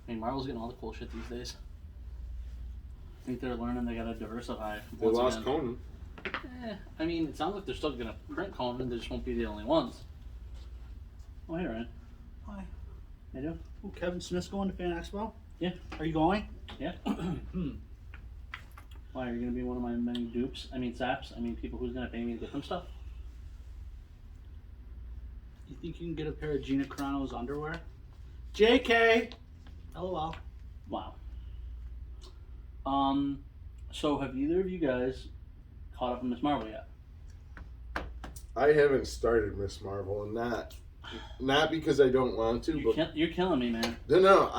I mean, Marvel's getting all the cool shit these days. I think they're learning they gotta diversify. They lost Conan. I mean, it sounds like they're still gonna print Conan. They just won't be the only ones. Oh, hey, Ryan. Hi. How you doing? Oh, Kevin Smith's going to Fan Expo? Yeah. Are you going? Yeah. Why, are you gonna be one of my many dupes? I mean, saps? I mean, people who's gonna pay me to get them stuff? You think you can get a pair of Gina Carano's underwear? JK! LOL. Wow. So have either of you guys caught up on Miss Marvel yet? I haven't started Miss Marvel, and not because I don't want to, but You're killing me, man. no,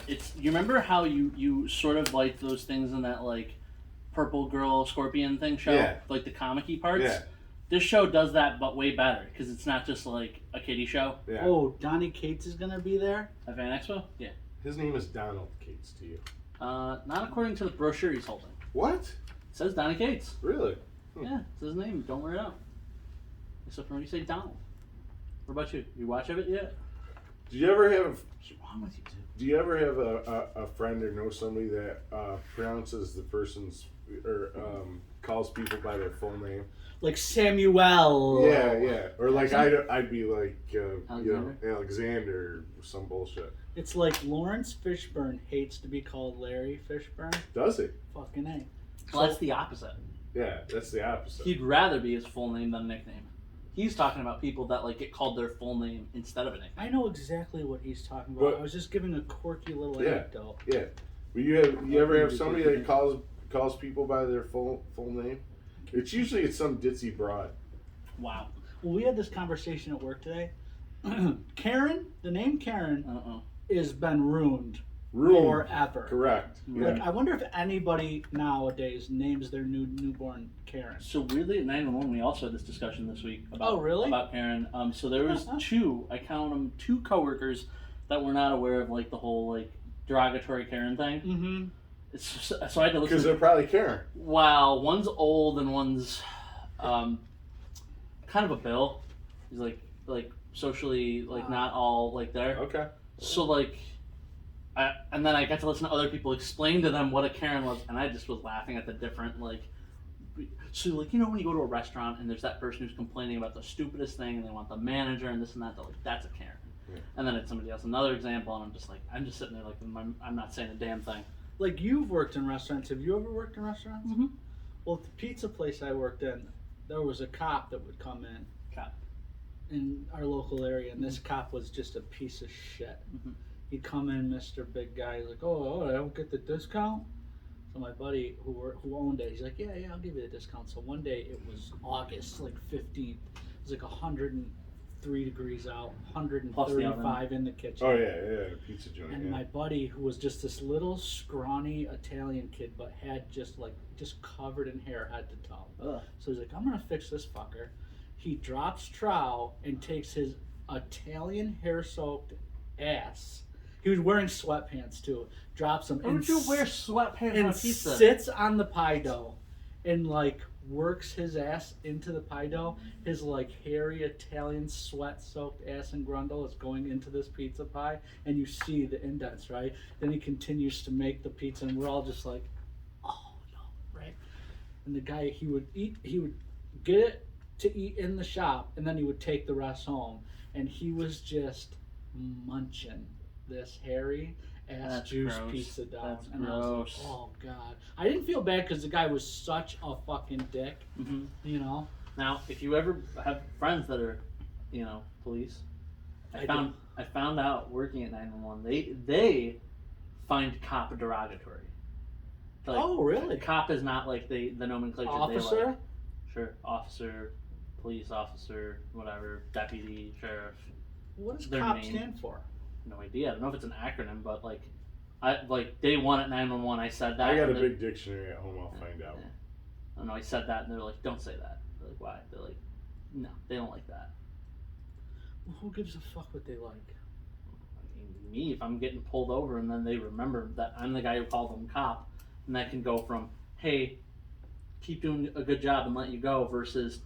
It's, you remember how you sort of like those things in that like Purple Girl Scorpion thing show? Yeah. Like the comic-y parts? Yeah. This show does that, but way better, because it's not just like a kiddie show. Yeah. Oh, Donnie Cates is going to be there? At Fan Expo? Yeah. His name is Donald Cates to you. Not according to the brochure he's holding. What? It says Donnie Cates. Really? Yeah, it's his name. Don't wear it out. Except for when you say Donald. What about you? You watch of it yet? Do you ever have? What's wrong with you two? Do you ever have a friend or know somebody that pronounces the person's or calls people by their full name? Like Samuel. Yeah. Or like I'd be like Alexander? Alexander or some bullshit. It's like Lawrence Fishburne hates to be called Larry Fishburne. Does he? Fucking A. Well, that's the opposite. Yeah, that's the opposite. He'd rather be his full name than a nickname. He's talking about people that like get called their full name instead of a nickname. I know exactly what he's talking about. But- I was just giving a quirky little Yeah. anecdote. Yeah. But you ever have somebody that calls people by their full name? It's usually some ditzy broad. Wow. Well, we had this conversation at work today. Karen, the name Karen, has been ruined forever. Correct. Yeah. Like, I wonder if anybody nowadays names their newborn Karen. So weirdly at 911 we also had this discussion this week about, Oh, really? about Karen. So there was two, I count them, two coworkers that were not aware of like the whole like derogatory Karen thing. Mm-hmm. So I had to listen. Because they're probably Karen. Wow, one's old and one's kind of a Bill. He's like socially like not all like there. Okay. So like, and then I got to listen to other people explain to them what a Karen was, and I just was laughing at the different like. So like when you go to a restaurant and there's that person who's complaining about the stupidest thing and they want the manager and this and that, they're like, that's a Karen. Yeah. And then it's somebody else, another example, and I'm just sitting there like I'm not saying a damn thing. Like, you've worked in restaurants. Have you ever worked in restaurants? Mm-hmm. Well, at the pizza place I worked in, there was a cop that would come in our local area, and this cop was just a piece of shit. Mm-hmm. He'd come in, Mr. Big Guy, he's like, oh, I don't get the discount? So my buddy who owned it, he's like, yeah, I'll give you the discount. So one day, it was August, like 15th. It was like 103 degrees out, 135 in the kitchen. Oh yeah, pizza joint. And my buddy, who was just this little scrawny Italian kid, but had just covered in hair head to toe. Ugh. So he's like, I'm gonna fix this fucker. He drops trowel and takes his Italian hair-soaked ass. He was wearing sweatpants too. Drops them. Why would you wear sweatpants on and pizza? sits on the pie dough, and like works his ass into the pie dough. His like hairy Italian sweat-soaked ass and grundle is going into this pizza pie, and you see the indents, right? Then he continues to make the pizza, and we're all just like, oh no, right? And the guy, he would get it to eat in the shop, and then he would take the rest home, and he was just munching this hairy ass juice gross. pizza dough. That's and I was gross. like, oh god. I didn't feel bad because the guy was such a fucking dick. Mm-hmm. You know? Now, if you ever have friends that are, police, I found out working at 911, they find cop derogatory. Like, oh really? Cop is not like the nomenclature Officer? they like. Sure, officer, police officer, whatever, deputy, sheriff. What does Their cop name. stand for? No idea. I don't know if it's an acronym, but day one at 911, I said that. I got a and big dictionary at home. I'll find out. Yeah. I don't know. I said that, and they're like, "Don't say that." They're like, "Why?" They're like, "No, they don't like that." Well, who gives a fuck what they like? I mean, me, if I'm getting pulled over, and then they remember that I'm the guy who called them cop, and that can go from, "Hey, keep doing a good job and let you go," versus,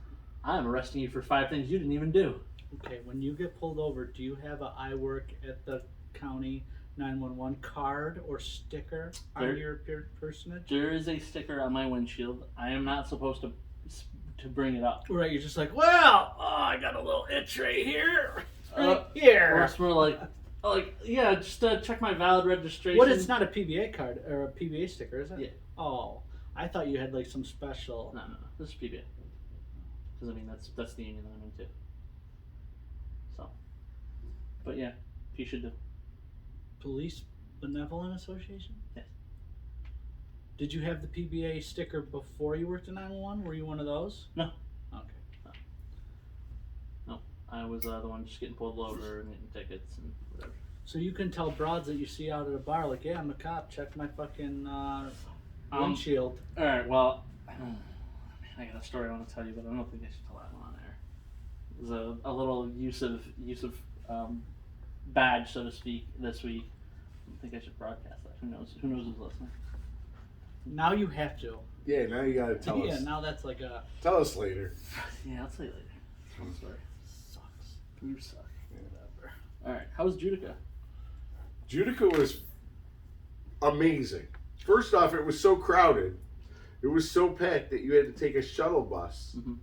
"I'm arresting you for 5 things you didn't even do." Okay, when you get pulled over, do you have a I work at the county 911 card or sticker on There- your personage? There is a sticker on my windshield. I am not supposed to bring it up. Right, you're just like, well, I got a little itch right here. Right Or here. it's more like, yeah, just check my valid registration. What? It's not a PBA card or a PBA sticker, is it? Yeah. Oh, I thought you had like some special. No. This is PBA. Because I mean, that's the union that I'm in too. So, but yeah, you should do. Police Benevolent Association? Yes. Did you have the PBA sticker before you worked at 911? Were you one of those? No. Okay. I was the one just getting pulled over and getting tickets and whatever. So you can tell broads that you see out at a bar, like, yeah, I'm a cop, check my fucking windshield. All right. Well, I got a story I want to tell you, but I don't think I should tell that one on air. It was a little use of badge, so to speak, this week. I don't think I should broadcast that. Who knows? Who knows who's listening? Now you have to. Yeah, now you gotta tell Yeah, us. now that's like a... Tell us later. Yeah, I'll tell you later. Fun story. Sucks. You suck. Whatever. All right. How was Judica? Judica was amazing. First off, it was so crowded. It was so packed that you had to take a shuttle bus. Mm-hmm.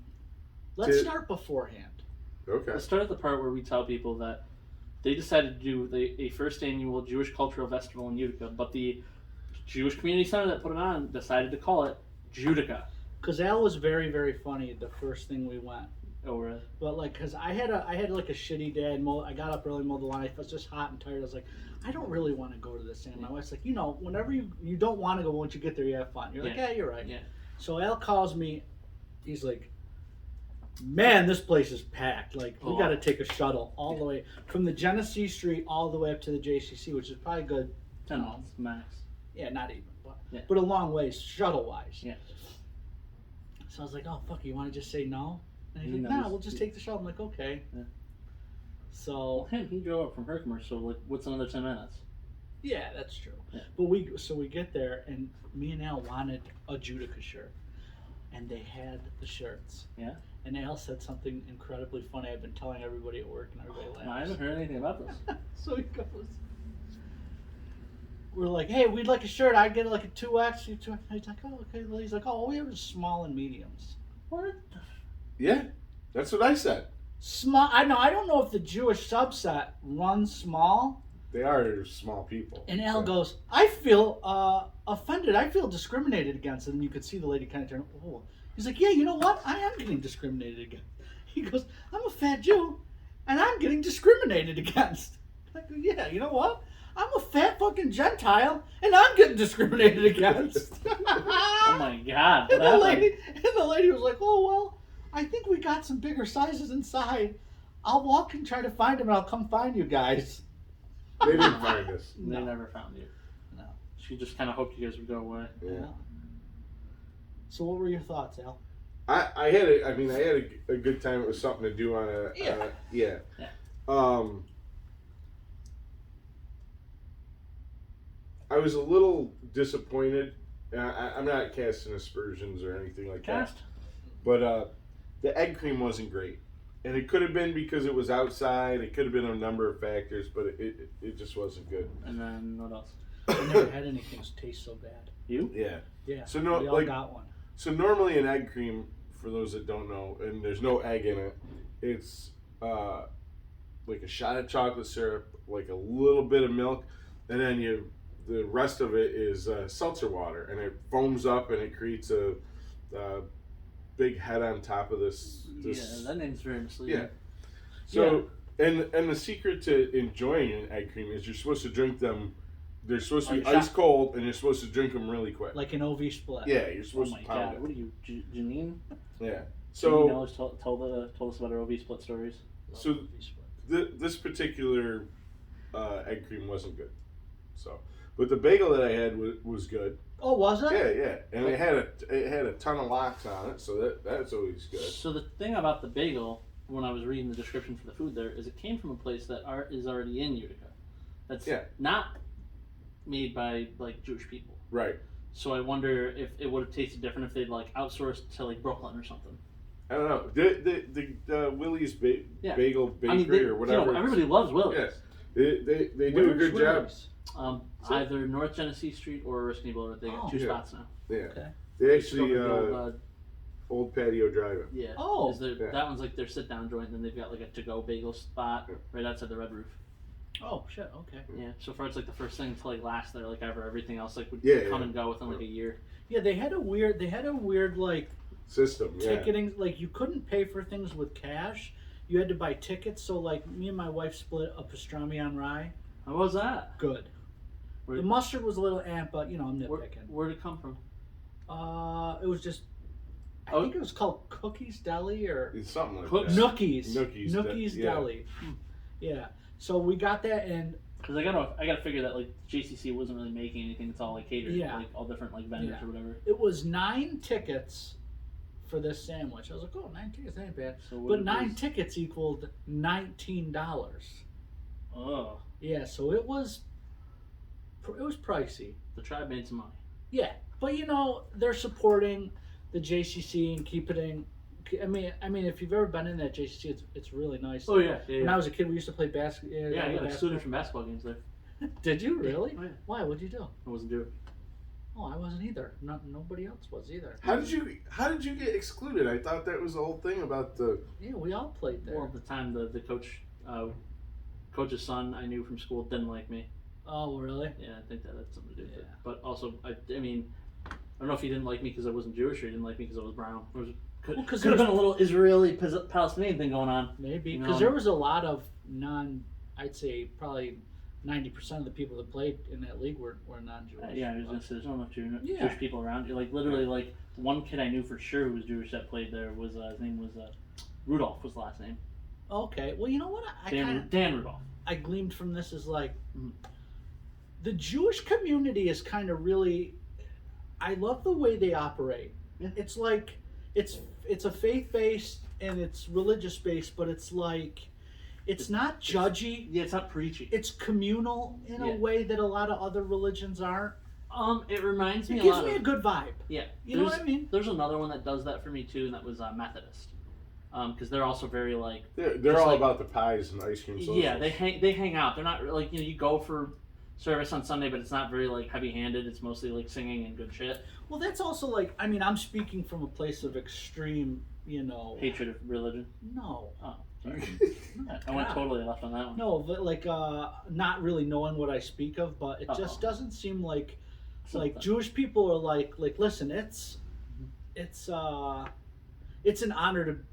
Let's start beforehand. Okay. Let's start at the part where we tell people that they decided to do a first annual Jewish Cultural Festival in Utica, but the Jewish Community Center that put it on decided to call it Judica. Because Al was very, very funny the first thing we went. Oh, really? But like, cause I had like a shitty day. I got up early, mowed the lawn. I was just hot and tired. I was like, I don't really want to go to this. And my wife's like, whenever you don't want to go, once you get there, you have fun. You're like, yeah, you're right. Yeah. So Al calls me. He's like, man, this place is packed. Like, we got to take a shuttle all the way from the Genesee Street all the way up to the JCC, which is probably good. 10 minutes max. Yeah, not even, but a long ways shuttle wise. Yeah. So I was like, oh fuck, you want to just say no? And he's like, No, nah, we'll just take the shuttle. I'm like, okay. Yeah. So He drove up from Herkimer, so like, what's another 10 minutes? yeah, that's true. Yeah. But we get there, and me and Al wanted a Judica shirt, and they had the shirts. Yeah. And Al said something incredibly funny. I've been telling everybody at work, and everybody laughs. No, I haven't heard anything about this. So he goes, we're like, hey, we'd like a shirt. I'd get like a 2X. You 2X. He's like, oh, okay. He's like, oh, we have a small and mediums. What? Yeah, that's what I said. Small. I know. I don't know if the Jewish subset runs small. They are small people. And Al goes, I feel offended. I feel discriminated against. And you could see the lady kind of turn. Oh, he's like, yeah, you know what? I am getting discriminated against. He goes, I'm a fat Jew, and I'm getting discriminated against. I go, yeah, you know what? I'm a fat fucking Gentile, and I'm getting discriminated against. Oh my God. And What the happened? lady was like, oh, well, I think we got some bigger sizes inside. I'll walk and try to find them, and I'll come find you guys. They didn't find us. They No. never found you. No. She just kind of hoped you guys would go away. Yeah. So what were your thoughts, Al? I had a good time. It was something to do on a Yeah. I was a little disappointed. I'm not casting aspersions or anything like Cast? that, but the egg cream wasn't great, and it could have been because it was outside. It could have been a number of factors, but it just wasn't good. And then what else? I never had anything taste so bad. You? Yeah. Yeah. So no, we all like got one. so normally an egg cream, for those that don't know, and there's no egg in it. It's like a shot of chocolate syrup, like a little bit of milk, and then the rest of it is seltzer water, and it foams up and it creates a big head on top of this. Yeah, that name's very misleading. Yeah. So and the secret to enjoying an egg cream is you're supposed to drink them. They're supposed to be ice cold, and you're supposed to drink them really quick. Like an OV split. Yeah, you're Oh supposed my to pound God. it. What are you, Janine? Yeah. Janine So always told us about our OV split stories. So OV split. this particular egg cream wasn't good. So, but the bagel that I had was good. Oh, was it? Yeah, and it had a ton of lox on it, so that's always good. So the thing about the bagel, when I was reading the description for the food there, is it came from a place that is already in Utica. That's not made by like Jewish people. Right. So I wonder if it would have tasted different if they'd like outsourced to like Brooklyn or something. I don't know. The Willie's Bagel Bakery I mean, or whatever. everybody loves Willie's. Yes. They do a good job. So- Either North Genesee Street or Risky Boulevard. They got Oh. two Yeah. spots now. Yeah. Okay. They Just over actually the old, old patio drive-in. yeah. Oh. Is there, Yeah. That one's like their sit-down joint. And then they've got like a to-go bagel spot Yeah. right outside the Red Roof. Oh shit. Okay. Yeah. So far, it's like the first thing to like last there like ever. Everything else like would Yeah, come yeah. and go within like a year. Yeah, they had a weird like System. Yeah. ticketing. Like you couldn't pay for things with cash. You had to buy tickets. So like me and my wife split a pastrami on rye. How was that? Good. Where, The mustard was a little but you know I'm where, nitpicking. where'd it come from? It was just. I Oh. think it was called Cookies Deli or It's something like Cooks- that. Nookies. Nookies yeah. Deli. Yeah. So we got that and Because I gotta figure that like JCC wasn't really making anything. It's all like catered, Yeah. like all different like vendors Yeah. or whatever. it was 9 tickets for this sandwich. I was like, oh, 9 tickets, that ain't bad. So what But it 9 was- tickets equaled $19. Oh, Yeah, so it was pricey. the tribe made some money. Yeah, but you know they're supporting the JCC and keeping. I mean, if you've ever been in that JCC, it's really nice. Oh yeah, yeah. When Yeah, I was a kid, we used to play basketball. yeah, I got excluded from basketball games there. Did you really? Oh, yeah. Why? What'd you do? I wasn't Jewish. Oh, I wasn't either. Nobody else was either. How did you get excluded? I thought that was the whole thing about the. Yeah, we all played there. Well, at the time, the coach, coach's son I knew from school didn't like me. Oh, really? Yeah, I think that had something to do with it. Yeah. But also, I mean, I don't know if he didn't like me because I wasn't Jewish or he didn't like me because I was brown. Could Well, 'cause have there's- been a little Israeli-Palestinian thing going on. Maybe You because know, there was a lot of I'd say probably 90% of the people that played in that league were non-Jewish. Yeah, I was gonna say there's not enough Yeah. Jewish people around. Like literally, like one kid I knew for sure who was Jewish that played there was his name was Rudolph was the last name. Okay. Well, you know what? Dan Rudolph. I gleamed from this is like Mhm. the Jewish community is kind of really. I love the way they operate. Yeah. It's like it's a faith based and it's religious based, but it's like it's not judgy. Yeah, it's not preachy. It's communal in a Yeah. way that a lot of other religions aren't. It reminds me It a gives lot me a of good vibe. yeah. You know what I mean? There's another one that does that for me too, and that was Methodist. Because they're also very like They're Just all like- about the pies and ice cream socials. yeah, they hang out. They're not like you go for service on Sunday, but it's not very like heavy handed. It's mostly like singing and good shit. Well, that's also like I'm speaking from a place of extreme, Hatred of religion. No, Oh, sorry. I went totally left on that one. no, but like not really knowing what I speak of, but it just Uh-oh. doesn't seem like Something. Jewish people are like listen, it's an honor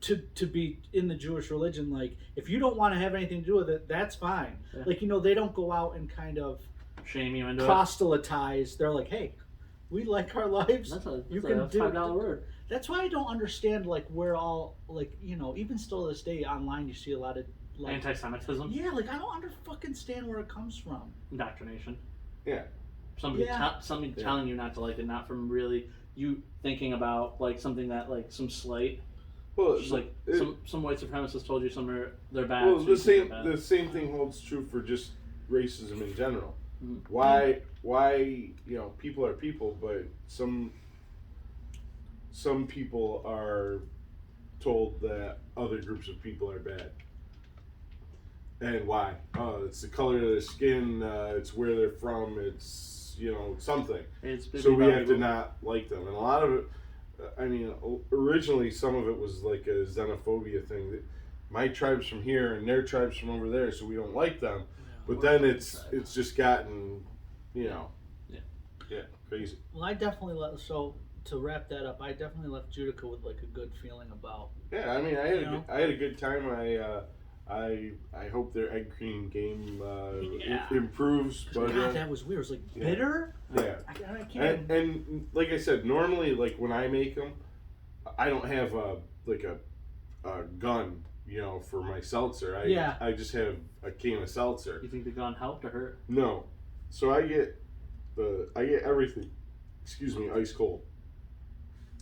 to be in the Jewish religion. Like if you don't want to have anything to do with it, that's fine. Yeah. Like they don't go out and kind of Shame you into it. proselytize. They're like, hey, we like our lives. That's You a can do it. $5 word. That's why I don't understand like where all like even still to this day online you see a lot of like Anti-Semitism, yeah, like I don't understand where it comes from. indoctrination. Yeah. Somebody Yeah. somebody Yeah. telling you not to like it, not from really you thinking about like something that like some slight. Well, Just like it- some white supremacist told you somewhere they're bad. well, so the you think same they're bad. the same thing holds true for just racism in general. Mhm. Why people are people, but some people are told that other groups of people are bad. And why? Oh, it's the color of their skin. It's where they're from. It's something. It's So we have to valuable. not like them, and a lot of it. I mean, originally some of it was like a xenophobia thing. That my tribe's from here and their tribe's from over there, so we don't like them. But then it's just gotten, Yeah. crazy. Well, I definitely to wrap that up, I definitely left Judica with like a good feeling about. Yeah, I mean, I had You know? I had a good time. I hope their egg cream game Yeah. improves. 'Cause, But God, that was weird. It was like yeah. bitter. yeah, I can't. and like I said, normally like when I make them, I don't have a gun, for my seltzer. I just have a can of seltzer. You think the gun helped or hurt? No, so I get everything. Excuse me, ice cold.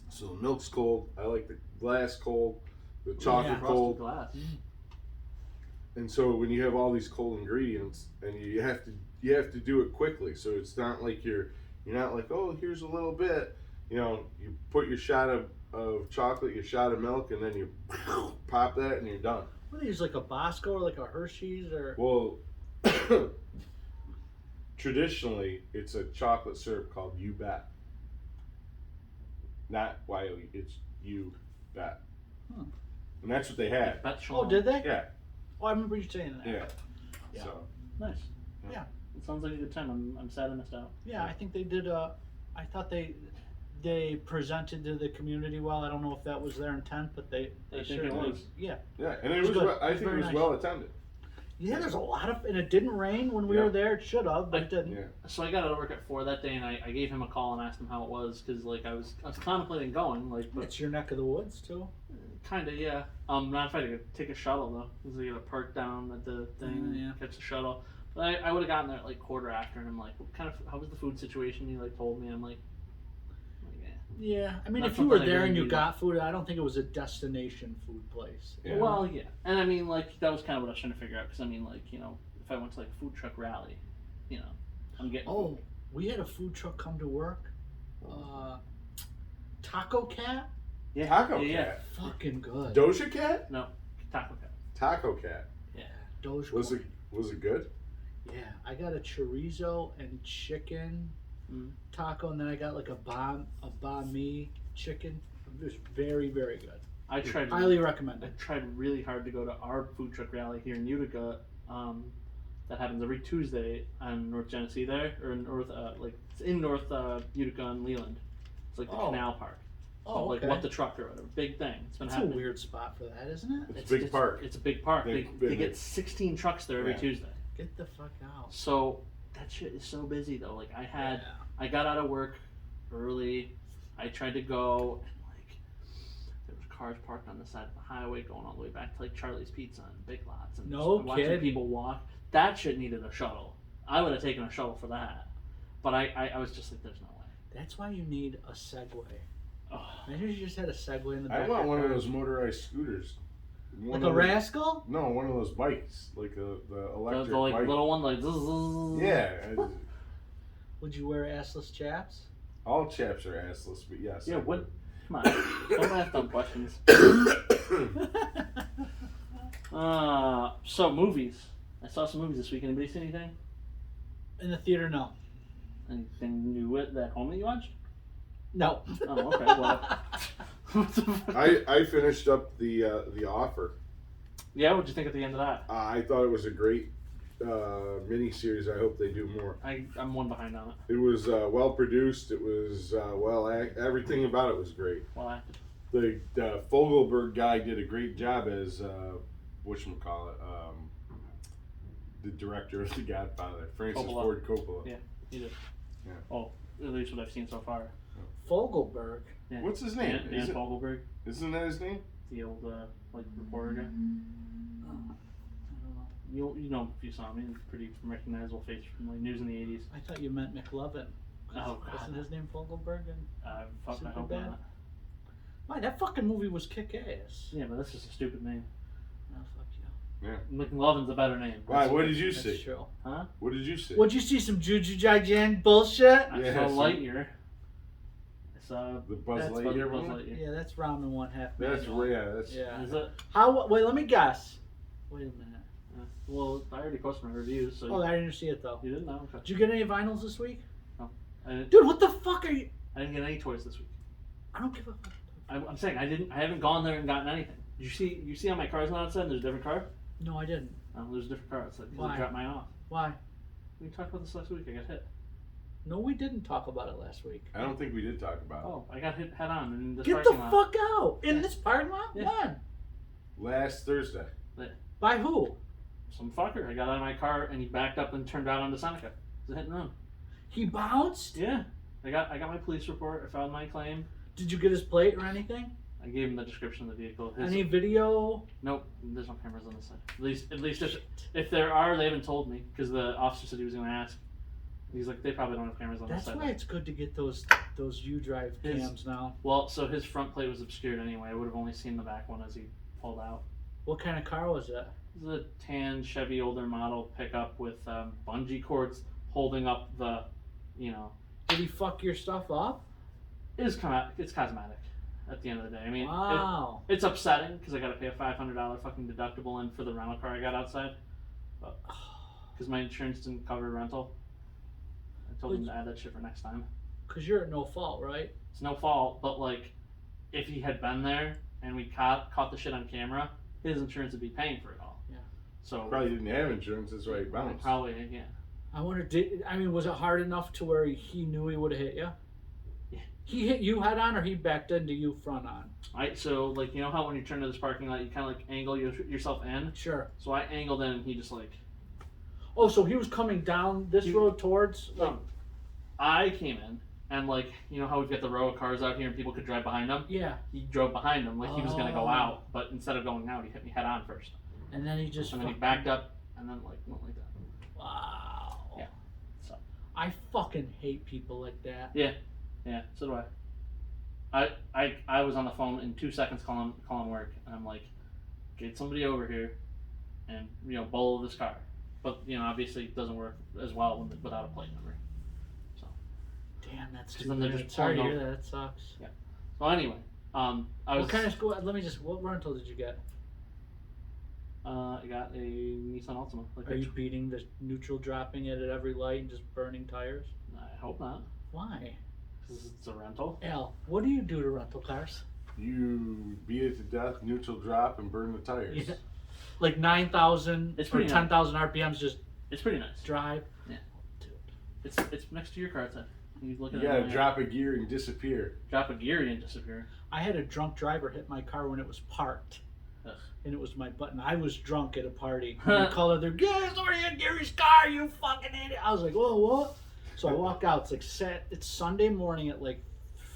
So the milk's cold. I like the glass cold, the chocolate Yeah. cold. Frosted glass. And so when you have all these cold ingredients, and you have to do it quickly, so it's not like you're not like, oh, here's a little bit. You put your shot of chocolate, your shot of milk, and then you pop that, and you're done. What do they use, like a Bosco or like a Hershey's or? Well, traditionally, it's a chocolate syrup called You Bet. Not YO, it's You Bet. Huh. And that's what they had. Bet Oh, did they? Yeah, Oh, I remember you saying that. yeah. Yeah. So, Nice. Yeah. It sounds like a good time. I'm sad I missed out. Yeah, I think they did. I thought they presented to the community well. I don't know if that was their intent, but they I think certainly. it was. Yeah. yeah, and it It was was, good. well, I It was think it very was nice. well attended. Yeah, there's a lot of, and it didn't rain when we Yeah. were there. It should have, but it didn't. Yeah. So I got out of work at 4 that day, and I gave him a call and asked him how it was, because like I was contemplating going, like, but It's your neck of the woods too. kind of, yeah. Not if I had to take a shuttle though, because I got to park down at the thing, Yeah. catch the shuttle. But I would have gotten there at like quarter after, and I'm like, what kind of, how was the food situation? He like told me, I'm like yeah. Yeah, I mean, Not if you were something I there really and you needed. got food, I don't think it was a destination food place. Yeah. Well, yeah, and I mean, like that was kind of what I was trying to figure out, because I mean, like, you know, if I went to like a food truck rally, you know, I'm getting. Oh, we had a food truck come to work. Taco Cat, yeah, Taco yeah, Cat. fucking good. Doja Cat? No, Taco Cat. Taco Cat. Dogecoin. Was it good? Yeah, I got a chorizo and chicken taco, and then I got like a banh mi chicken. It was very, very good. I tried. Highly recommend I it. tried really hard to go to our food truck rally here in Utica. That happens every Tuesday on North Genesee there, or North, like it's in North Utica and Leland. It's like the Oh. canal park. Oh, Like okay. What the Truck or whatever. Big thing. It's been It's a happening. weird spot for that, isn't it? It's a big park. It's a big park. They've They been- get 16 trucks there every Yeah. Tuesday. Get the fuck out. So that shit is so busy though. Like Yeah. I got out of work early. I tried to go, and like there was cars parked on the side of the highway going all the way back to like Charlie's Pizza and Big Lots, and No just watching kidding. people walk. That shit needed a shuttle. I would have taken a shuttle for that, but I was just like, there's no way. That's why you need a Segway. Oh, Imagine if you just had a Segway in the back. I want your one of car. those motorized scooters. Like a rascal? No, one of those bikes, like the electric the like bike. little one, like zzz. Yeah, Would you wear assless chaps? all chaps are assless, but yes. Yeah. I What? Come on. Don't ask dumb questions. would. So movies. I saw some movies this week. Anybody see anything? In the theater, no. Anything new at that home that you watched? No. Oh, okay. Well, what the fuck? I finished up the Offer. Yeah, what'd you think at the end of that? I thought it was a great mini series. I hope they do more. I'm one behind on it. It was well produced. It was everything about it was great. Well acted. The Fogelberg guy did a great job as whatchamacallit, the director of The Godfather, Francis Coppola. Ford Coppola. Yeah. He did. Yeah. Oh, at least what I've seen so far. Fogelberg. Yeah. What's his name? Dan Fogelberg, Isn't that his name? the old like reporter guy. I don't know. You know if you saw him, he's a pretty recognizable face from like news in the '80s. I thought you meant McLovin. Oh, Isn't God. his name Fogelberg? And Fuck, I hope Superbad? not. why, that fucking movie was kick-ass. Yeah, but that's just a stupid name. No, fuck you. McLovin's a better name. Why? What did you That's see? true. Huh? What did you see? What'd you see? Some Juju Gigan bullshit? I Yeah, saw so- Lightyear. I saw. The Buzz That's Lightyear Buzz one? Lightyear. Yeah, that's ramen one half. That's manual. yeah. That's Yeah. Is it? How? Wait, let me guess. Wait a minute. Well, I already posted my reviews, so Oh, I didn't see it though. you didn't know. Okay. Did you get any vinyls this week? I didn't, Dude, what the fuck are you? I didn't get any toys this week. I don't give a fuck. I'm saying I haven't gone there and gotten anything. Did you see on my car's not outside? There's a different car. No, I didn't. There's a different car outside because Why? I dropped mine off. Why? We talked about this last week. I got hit. No, we didn't talk about it last week. I don't think we did talk about Oh, I got hit head on in this Get the parking lot. fuck out! In Yeah. this parking lot? Yeah. When? it. Last Thursday. By who? Some fucker. I got out of my car and he backed up and turned out onto Seneca. It was a hit and run. He bounced? Yeah. I got my police report. I filed my claim. Did you get his plate or anything? I gave him the description of the vehicle. Any video? Nope. There's no cameras on this side. At least if there are, they haven't told me because the officer said he was going to ask. He's like, they probably don't have cameras on That's this side. why it's good to get those U-Drive His- cams now. Well, so his front plate was obscured anyway. I would have only seen the back one as he pulled out. What kind of car was it? It was a tan Chevy older model pickup with bungee cords holding up the, Did he fuck your stuff up? it's cosmetic at the end of the day. I mean, Wow. it's upsetting because I got to pay a $500 fucking deductible in for the rental car I got outside, because my insurance didn't cover rental. I told him to add that shit for next time. Because you're at no fault, right? It's no fault, but like, if he had been there and we caught the shit on camera, his insurance would be paying for it all. Yeah. So Probably didn't have insurance. That's why he bounced. probably, yeah. I wonder, was it hard enough to where he knew he would have hit you? Yeah. He hit you head on, or he backed into you front on? Right, so like, you know how when you turn to this parking lot, you kind of like angle yourself in. Sure. So I angled in, and he just like. Oh, so he was coming down this road towards. Like, I came in, and like, you know how we've got the row of cars out here, and people could drive behind him. yeah. He drove behind him like he was gonna go Oh. out, but instead of going out, he hit me head on first, And then he just. and then he fucking- backed up, and then like went like that. Wow. Yeah. So. I fucking hate people like that. Yeah, so do I. I was on the phone in 2 seconds calling work, and I'm like, get somebody over here, and bolo this car. But obviously it doesn't work as well without a plate number. So. Damn, that's 'Cause too then they're bad. just Sorry to pulling hear that. That sucks. So anyway, I was. What kind of school? Let me just. What rental did you get? I got a Nissan Altima. Like Are you beating the neutral, dropping it at every light, and just burning tires? I hope not, Why? because it's a rental. Al, what do you do to rental cars? You beat it to death, neutral drop, and burn the tires. Yeah. Like 9,000 It's or pretty 10,000 RPMs, just It's pretty nice. drive. Yeah. Dude. It's next to your car. You look You at it. gotta now, drop a gear and disappear. drop a gear and disappear. I had a drunk driver hit my car when it was parked. Ugh. And it was my button. I was drunk at a party. And they called her, "Get somebody in Gary's car, you fucking idiot." I was like, "Whoa, what?" So I walk out. It's Sunday morning at like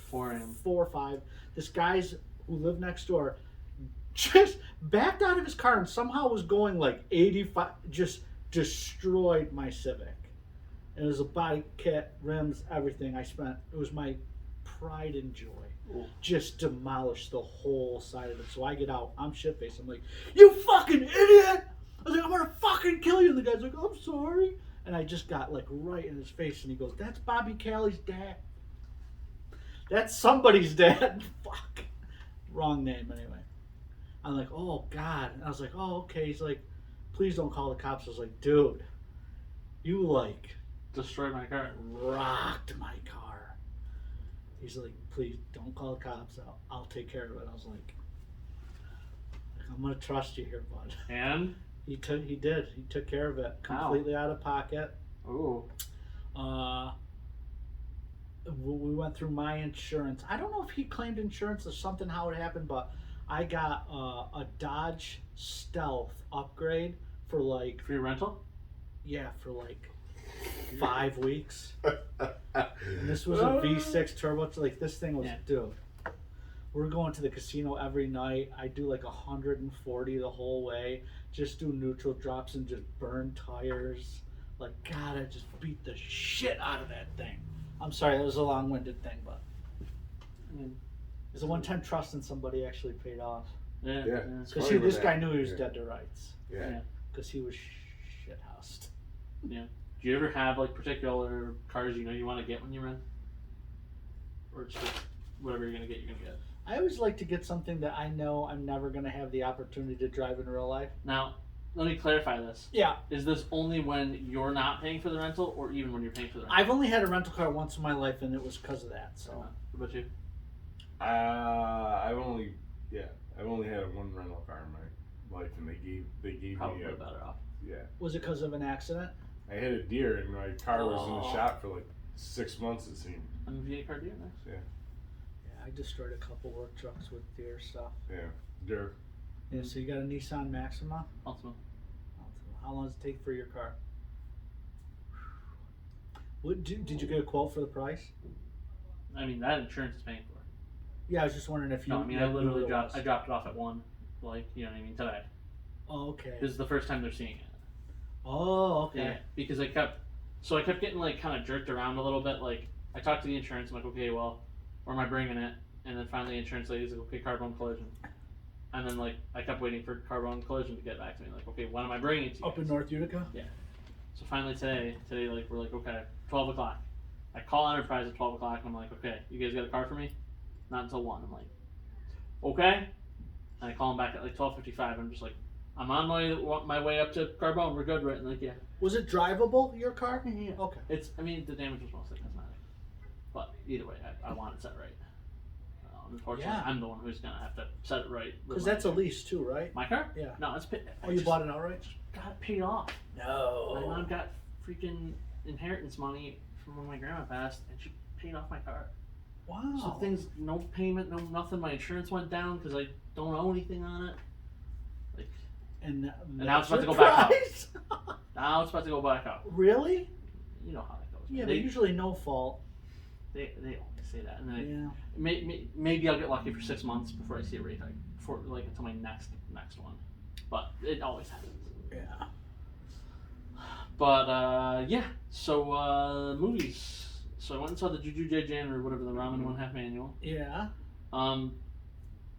4 a.m. 4 or 5. This guy's who lived next door just backed out of his car and somehow was going like 85. Just destroyed my Civic. And it was a body kit, rims, everything. It was my pride and joy. Ooh. Just demolished the whole side of it. So I get out. I'm shit-faced. I'm like, "You fucking idiot!" I was like, "I'm gonna fucking kill you." And the guy's like, "I'm sorry." And I just got like right in his face. And he goes, "That's Bobby Callie's dad." That's somebody's dad. Fuck. Wrong name anyway. I'm like, "Oh God." And I was like, "Oh, okay." He's like, "Please don't call the cops." I was like, "Dude, you like Destroyed my car. rocked my car." He's like, "Please don't call the cops. I'll take care of it." I was like, "I'm gonna trust you here, bud." And He did. He took care of it completely out of pocket. ooh, We went through my insurance. I don't know if he claimed insurance or something, how it happened, but I got a Dodge Stealth upgrade for like, free rental. for like 5 weeks. And this was a V6 turbo. It's like this thing was, Yeah. dude. We're going to the casino every night. I do like 140 the whole way. Just do neutral drops and just burn tires. Like, God, I just beat the shit out of that thing. I'm sorry, that was a long-winded thing, but I mean, it's a one-time trust in somebody actually paid off. yeah. Yeah. Because Funny with this that. guy knew he was Yeah. dead to rights. Yeah. Because he was shithoused. Do you ever have like particular cars you want to get when you rent, or it's just whatever you're gonna get, you're gonna get? I always like to get something that I know I'm never going to have the opportunity to drive in real life. Now, let me clarify this. Yeah. Is this only when you're not paying for the rental, or even when you're paying for the rental? I've only had a rental car once in my life, and it was because of that. So What about you? I've only had one rental car in my life, and they gave Probably me a better off. was it because of an accident? I had a deer, and my car was in the Oh. shop for like 6 months. It seemed. I'm a V8 car dealer. Nice. Yeah, I destroyed a couple work trucks with deer stuff. Yeah, deer. Yeah, so you got a Nissan Maxima. Ultima. How long does it take for your car? Did you get a quote for the price? I mean, that insurance is paying for it. Yeah, I was just wondering if you. No, I mean, knew I literally what it dropped was. it off at 1, like, you know what I mean, today. Oh, okay. This is the first time they're seeing it. Oh, okay. Yeah, because I kept getting like kind of jerked around a little bit. Like, I talked to the insurance, I'm like, okay, well, where am I bringing it? And then finally, the insurance lady's like, okay, carbon collision. And then like I kept waiting for carbon collision to get back to me. Like, okay, when am I bringing it to you? Up in North Utica. So finally today, like we're like, okay, 12 o'clock. I call Enterprise at 12 o'clock, and I'm like, okay, you guys got a car for me? Not until 1. I'm like, okay. And I call them back at like 12:55. I'm just like, I'm on my way up to Carbone. We're good, right? And like, yeah. Was it drivable, your car? Yeah. Okay. I mean, the damage was mostly cosmetic. But either way, I want it set right. Unfortunately, Yeah. I'm the one who's going to have to set it right. Because that's a lease too, right? My car? Yeah. No, it's paid. Oh, you bought it outright? Got it paid off. No. My mom got freaking inheritance money from when my grandma passed, and she paid off my car. Wow. So things, no payment, no nothing. My insurance went down because I don't owe anything on it. Like, And now it's about to go back up. now it's about to go back up. Really? You know how that goes. Yeah, they, but usually no fault. they always say that, and then Yeah. maybe I'll get lucky for 6 months before I see a rate hike for like until my next one, but it always happens. Yeah. But yeah, so movies. So I went and saw the Juju J or whatever, the Ramen 1/2 Manual. Yeah.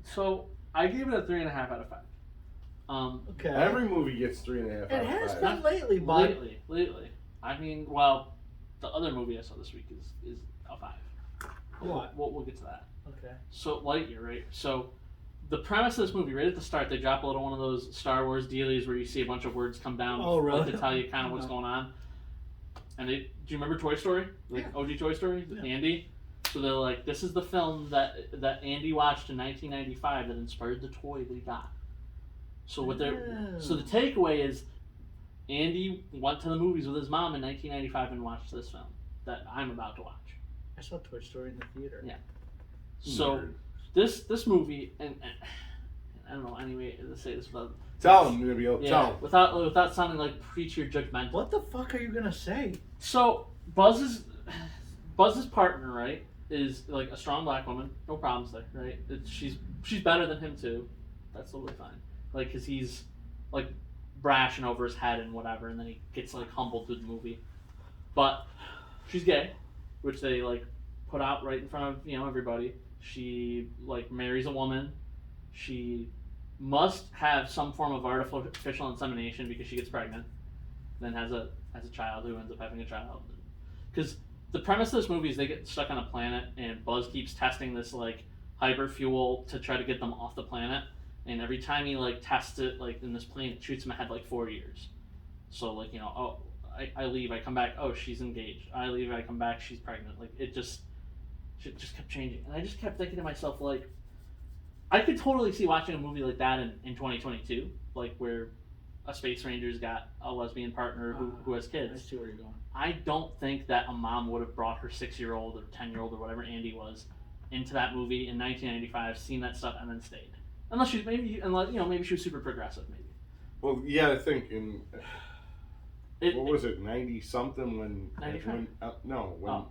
So I gave it a 3.5 out of 5. Okay. Every movie gets 3.5 it out of has 5. been lately, but Lately. I mean, well, the other movie I saw this week is a 5. What? We'll get to that. Okay. So Lightyear, right? So the premise of this movie, right at the start, they drop a little one of those Star Wars dealies where you see a bunch of words come down Oh, really? to tell you kind of what's going on. And do you remember Toy Story? Like OG Toy Story? Yeah. Andy? So they're like, this is the film that Andy watched in 1995 that inspired the toy that he got. So so the takeaway is Andy went to the movies with his mom in 1995 and watched this film that I'm about to watch. I saw Toy Story in the theater. Yeah. So this movie and I don't know any way to say this without Tell him, Nibio. Tell him. without sounding like preachy or judgmental. What the fuck are you gonna say? So Buzz's partner, right, is like a strong black woman, no problems there, right? She's better than him too. That's totally fine. Like, cause he's like brash and over his head and whatever, and then he gets like humbled through the movie. But she's gay, which they like put out right in front of everybody. She like marries a woman. She must have some form of artificial insemination because she gets pregnant, then has a child who ends up having a child. Because the premise of this movie is they get stuck on a planet and Buzz keeps testing this like hyper fuel to try to get them off the planet. And every time he like tests it, like in this plane, it shoots him ahead like 4 years. So like I leave, I come back, oh she's engaged. I leave, I come back, she's pregnant. Like it just kept changing, and I just kept thinking to myself like, I could totally see watching a movie like that in 2022, like where a space ranger's got a lesbian partner who has I kids. see where you're going. I don't think that a mom would have brought her 6-year-old or 10-year-old or whatever Andy was into that movie in 1995, seen that stuff, and then stayed. Unless maybe she was super progressive, maybe. Well, you gotta think in what was it, 90 something when 95? when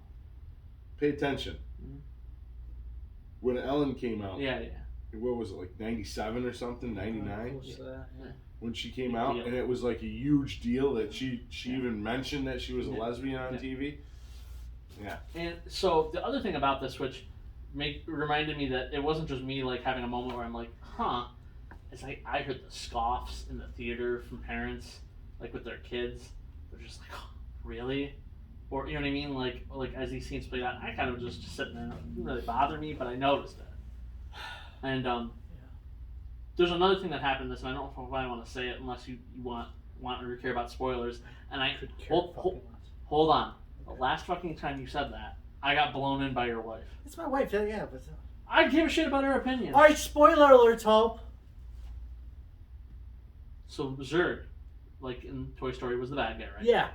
pay attention. Mhm. When Ellen came out. Yeah. What was it, like 97 or something, 99? Close to that, yeah. When she came Big out, deal. and it was like a huge deal that she even mentioned that she was a Yeah. lesbian on Yeah. TV. Yeah. And so the other thing about this, which reminded me that it wasn't just me like having a moment where I'm like, huh, it's like I heard the scoffs in the theater from parents, like with their kids. They're just like, oh, really? Or you know what I mean? Like as these scenes played out, I kind of was just sitting there. It didn't really bother me, but I noticed it. And there's another thing that happened in this, and I don't know if I want to say it unless you want or care about spoilers. And I Could care hold fucking less. on. The last fucking time you said that, I got blown in by your wife. It's my wife, yeah, but I give a shit about her opinion. alright, spoiler alert, Hope. So Zurg, like in Toy Story, was the bad guy, right? Yeah.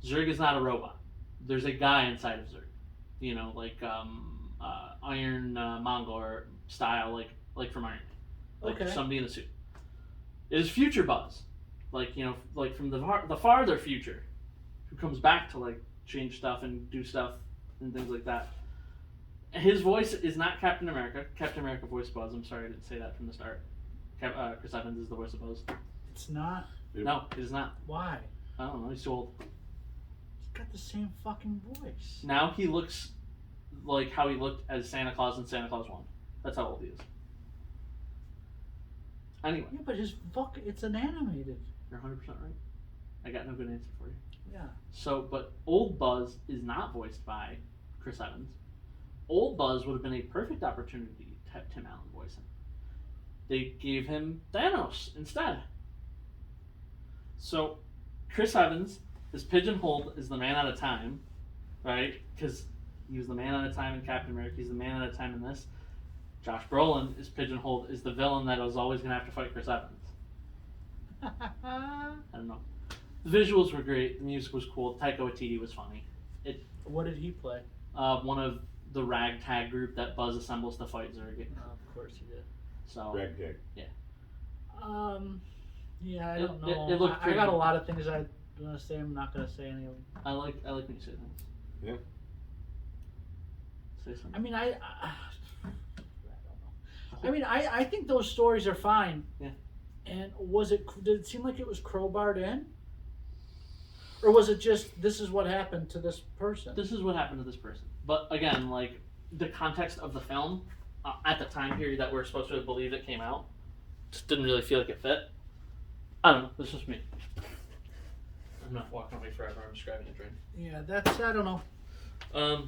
Zurg is not a robot. There's a guy inside of Zurg. Like Iron Mongol style, like from Iron Man. Like Okay. somebody in a suit. It is future Buzz. Like from the farther future, who comes back to like change stuff and do stuff and things like that. His voice is not Captain America. Captain America voiced Buzz. I'm sorry I didn't say that from the start. Chris Evans is the voice of Buzz. It's not. No, it is not. Why? I don't know. He's too old. He's got the same fucking voice. Now he looks like how he looked as Santa Claus in Santa Claus 1. That's how old he is. Anyway, Yeah, but it's an animated. you're 100% right. I got no good answer for you. Yeah. So, but old Buzz is not voiced by Chris Evans. Old Buzz would have been a perfect opportunity to have Tim Allen voice him. They gave him Thanos instead. So, Chris Evans is pigeonholed as the man out of time, right? Because he was the man out of time in Captain America. He's the man out of time in this. Josh Brolin is pigeonholed as the villain that was always going to have to fight Chris Evans. I don't know. The visuals were great. The music was cool. Taika Waititi was funny. What did he play? One of the ragtag group that Buzz assembles to fight Zurg. Of course he did. So Ragtag. Yeah, I It- don't know. it looked I pretty- got a lot of things I want to say. I'm not going to say any of them. I like when you say things. Yeah. Say something. I mean, I don't know. I mean, I think those stories are fine. Yeah. And did it seem like it was crowbarred in? Or was it just, this is what happened to this person? This is what happened to this person. But again, like the context of the film at the time period that we're supposed to believe it came out, just didn't really feel like it fit. I don't know. This is just me. I'm not walking away forever. I'm just grabbing a drink. Yeah, I don't know.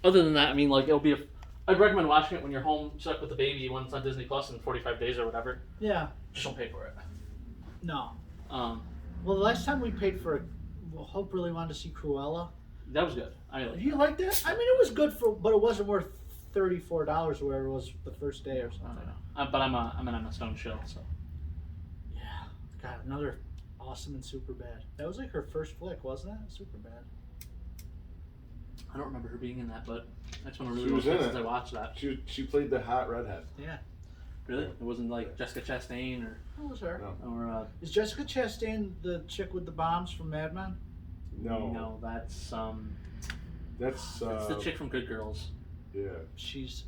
Other than that, I mean, like I'd recommend watching it when you're home stuck with the baby when it's on Disney Plus in 45 days or whatever. Yeah, Just don't pay for it. no. Um, Well, the last time we paid for it, Hope really wanted to see Cruella. that was good. I like. You liked it? I mean, it was good but it wasn't worth $34 or whatever it was the first day or I something. don't know. But I'm an Emma Stone chill, so. Yeah, God, another awesome and super bad. That was like her first flick, wasn't it? Super bad. I don't remember her being in that, but that's one of the She really was old in since it. I watched that. She played the hot redhead. Yeah, Really? It wasn't like Jessica Chastain that was her. No. or Is Jessica Chastain the chick with the bombs from Mad Men? No. that's That's it's the chick from Good Girls. Yeah. She's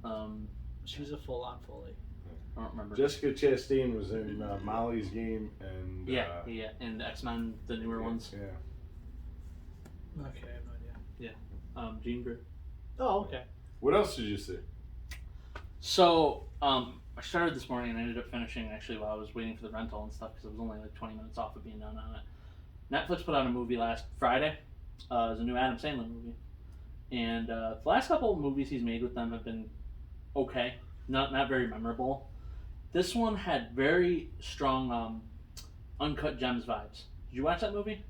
a full-on fully. I don't remember. Jessica Chastain was in Molly's Game and yeah, and X-Men, the newer ones. Yeah. Okay, I have no idea. Jean Grey. Oh, okay. What else did you see? So, I started this morning and I ended up finishing actually while I was waiting for the rental and stuff because it was only like 20 minutes off of being done on it. Netflix put out a movie last Friday. It was a new Adam Sandler movie. And the last couple of movies he's made with them have been okay. Not very memorable. This one had very strong Uncut Gems vibes. Did you watch that movie?